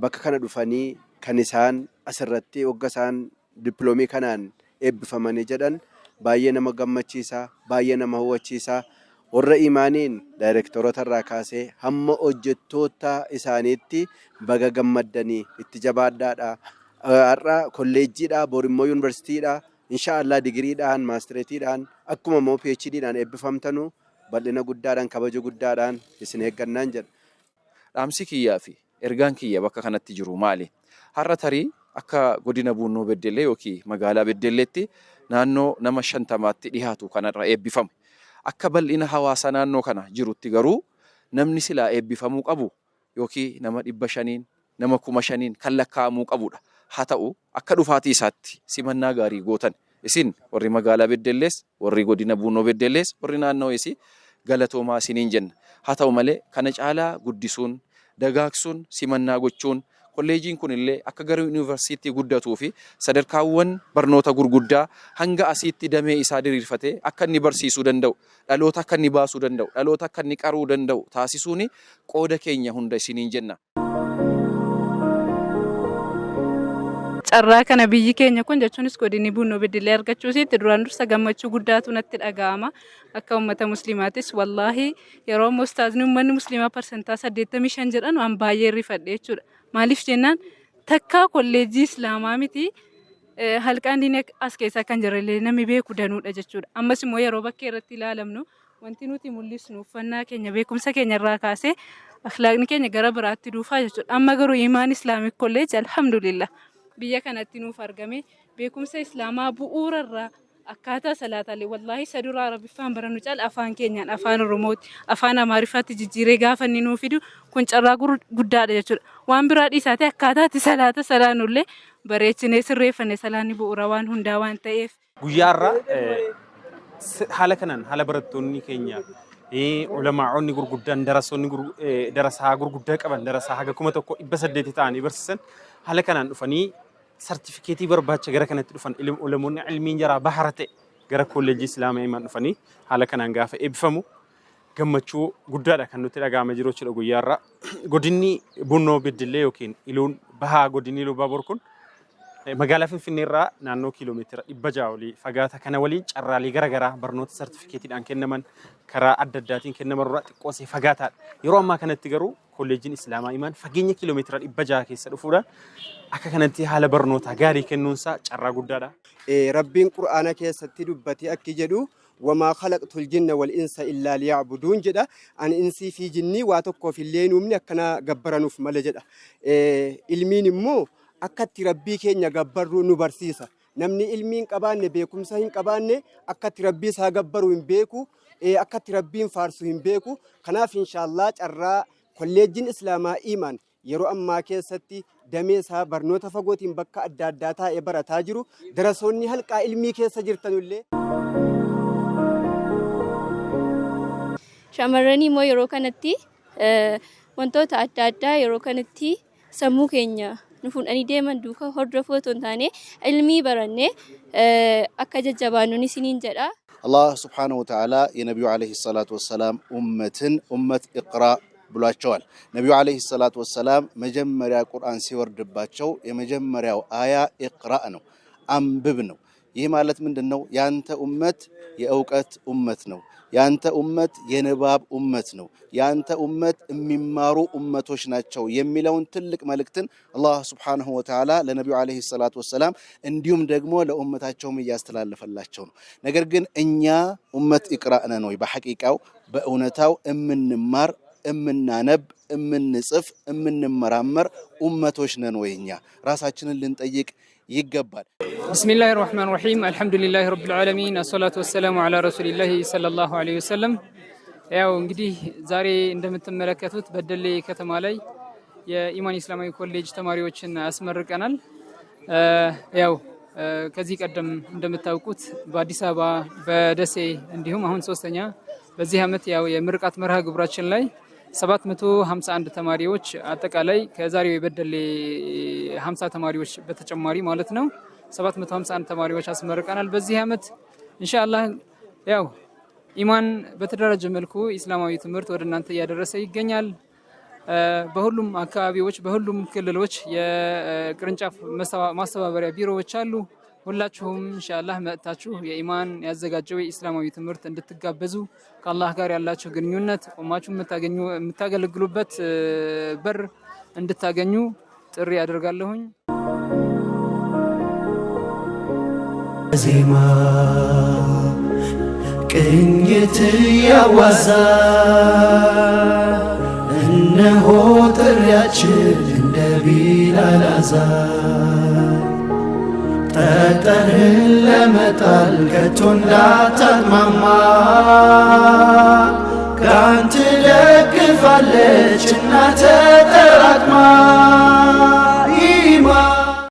S5: bakka kana dhufanii kan isaan asirratti waggasaan dippiloomi kanaan eebbifamanii jedhan baay'ee nama gammachiisa baay'ee nama hawwachiisa warra imaaniin daayirektorota irraa kaasee hamma hojjettoota isaaniitti baga gammaddanii itti jabaadhaadha har'a kolleejjiidha borimmoo yuunivarsiitiidha inshaallah digiriidhaan maastireetiidhaan akkuma immoo PhDdhaan eebbifamtanu bal'ina guddaadhaan kabaja guddaadhaan isin eeggannaan jedha
S11: dhaamsi kiyyaa fi ergaan kiyya bakka kanatti jiru maali? Har'a tarii akka godina Buunoo Beddellee yookiin magaalaa Beddelleetti naannoo nama 50tti dhiyaatu kanarra eebbifamu. Akka bal'ina hawaasa naannoo kana jirutti garuu namni silaa eebbifamuu qabu yookiin nama 500 nama 5,000 kan lakkaa'amuu qabudha. Haa ta'u akka dhufaatii isaatti simannaa gaarii gootan isin warri magaalaa Beddellees warri godina Buunoo Beddellees warri naannoo isii galatoomaa isiniin jenna. Haa ta'u malee kana caalaa guddisuun dagaagsuun simannaa gochuun kolleejiin kun illee akka gara yuunivarsiitii guddatuu fi sadarkaawwan barnoota gurguddaa hanga asiitti damee isaa diriirfatee akka inni barsiisuu danda'u dhaloota akka inni baasuu danda'u dhaloota akka inni qaruu danda'u taasisuun qooda keenya hunda isiniin jenna.
S12: Carraa kana biyyi keenya kun jechuunis godinni Buunoo Beddellee argachuusitti duraan dursa gammachuu guddaatu natti dhaga'ama akka uummata musliimaatis wallaahi yeroo ustaazni uummanni musliimaa parsantaa 85 jedhan waan baay'ee rifadhe jechuudha. Maaliif jennaan takkaa kolleejjii islaamaa miti halqaan diinee as keessaa kan jirallee namni beeku danuudha jechuudha. Ammas immoo yeroo bakkee irratti ilaalamnu wanti nuti mul'isnu uffannaa keenya beekumsa keenya irraa kaasee akhlaaqni keenya gara biraatti dhuufaa jechuudha. Amma garuu imaan islaamik kolleejjii alhamdulillah biyya kanatti nuuf argame beekumsa islaamaa bu'uurarraa akkaataa salaataalee wallaahi saduraa arabiffaan barannu caal afaan keenyaan afaan oromooti afaan amaariffaatti jijjiiree gaafa inni nuuf fidu kun carraa guddaadha jechuudha. Waan biraa dhiisaatee akkaataatti salaata salaannullee bareechinee sirreeffanne salaanni bu'uura waan hundaa waan ta'eef.
S1: Guyyaarraa haala kanaan haala barattoonni keenya ulamaa'onni gurguddaan darasaa gurguddaa qaban darasaa haga 1,800 ta'anii barsiisan haala kanaan dhufanii sartifikeetii barbaacha gara kanatti dhufan ulamoonni ilmiin jaraa bahara ta'e gara kolleejjii islaamaa imaan dhufanii haala kanaan gaafa eebbifamu gammachuu guddaadha kan nutti dhaga'ama jiru jechuudha. Guyyaarraa godinni Buunoo Beddellee yookiin iluun bahaa godinni Iluu Baaboor kun magaalaa Finfinneerraa naannoo kiiloomeetira 600 olii fagaata kana waliin carraalee garaagaraa barnoota sartifikeetiidhaan kennaman karaa adda addaatiin kennaman irraa xiqqoosee fagaataadha. Yeroo ammaa kanatti garuu kolleejjiin islaamaa imaan fageenya kiiloomeetira 600 keessa dhufuudhaan akka kanatti haala barnootaa gaarii kennuunsaa carraa guddaadha.
S13: Rabbiin Qur'aana keessatti dubbatee akki jedhu wamaa khalaqtul jinna wal insa illaa liya'buduun jedha. Ani insii fi jinnii waa tokkoof illee nuumni akkana gabbaranuuf mala jedha. Ilmiin immoo akkatti rabbii keenya gabbaruu nu barsiisa. Namni ilmii hin qabaanne beekumsa hin qabaanne akkatti rabbii isaa gabbaruu hin beeku akkatti rabbiin faarsu hin beeku. Kanaaf inshaallah carraa kolleejjiin islaamaa imaan yeroo ammaa keessatti damee isaa barnoota fagootiin bakka adda addaa taa'ee barataa jiru. Darasoonni halqaa ilmii keessa jirtanullee.
S14: Shamarranii immoo yeroo kanatti wantoota adda addaa yeroo kanatti sammuu keenya nu fuudhanii deeman duuka hordofuu otoo hin taane ilmii barannee akka jajjabaannu isiniin jedha.
S6: Allah subhanahu wa ta'ala የነቢዩ አለይሂ ሰላቱ ወሰላም ኡመትን ኡመት ኢቅራ ብሏቸዋል። ነቢዩ አለይሂ ሰላቱ ወሰላም መጀመሪያ ቁርአን ሲወርድባቸው የመጀመሪያው አያ ኢቅራ ነው። አንብብ ነው። ይህ ማለት ምንድነው? ያንተ ኡመት የእውቀት ኡመት ነው። ያንተ ኡመት የንባብ ኡመት ነው። ያንተ ኡመት የሚማሩ ኡመቶች ናቸው የሚለውን ትልቅ መልእክትን አላህ Subhanahu Wa Ta'ala ለነብዩ አለይሂ ሰላቱ ወሰላም እንዲሁም ደግሞ ለኡመታቸውም እያስተላለፈላቸው ነው። ነገር ግን እኛ ኡመት ኢቅራእ ነን ወይ? በሐቂቃው በእውነታው እምንማር እምናነብ እምንጽፍ እምንመራመር ኡመቶች ነን ወይ? እኛ ራሳችንን ልንጠይቅ ይገባል።
S3: ቢስሚላሂ ራህማን ራሂም አልሐምዱሊላሂ ረብል ዓለሚን አስሰላቱ ወሰላሙ ዐላ ረሱሊላሂ ሰለላሁ ዐለይሂ ወሰለም። ያው እንግዲህ ዛሬ እንደምትመለከቱት በደሌ ከተማ ላይ የኢማን ኢስላማዊ ኮሌጅ ተማሪዎችን አስመርቀናል። ያው ከዚህ ቀደም እንደምታውቁት በአዲስ አበባ በደሴ እንዲሁም አሁን ሶስተኛ በዚህ ዓመት ያው የምርቃት መርሃ ግብራችን ላይ 751 ተማሪዎች አጠቃላይ ከዛሬው የበደሌ 50 ተማሪዎች በተጨማሪ ማለት ነው 751 ተማሪዎች አስመርቀናል። በዚህ ዓመት ኢንሻአላህ ያው ኢማን በተደራጀ መልኩ ኢስላማዊ ትምህርት ወደ እናንተ እያደረሰ ይገኛል። በሁሉም አካባቢዎች በሁሉም ክልሎች የቅርንጫፍ ማስተባበሪያ ቢሮዎች አሉ። ሁላችሁም ኢንሻአላህ መጥታችሁ የኢማን ያዘጋጀው የኢስላማዊ ትምህርት እንድትጋበዙ ከአላህ ጋር ያላችሁ ግንኙነት ቆማችሁ የምታገለግሉበት በር እንድታገኙ ጥሪ አደርጋለሁኝ።
S8: ዜማ ቅኝት ያዋዛ እነሆ ጥሪያችን እንደ ቢላል አዛን ጠጠርን ለመጣል ከቶ እንዳታቅማማ ጋን ትደግፋለች እናተ ተጠራቅማ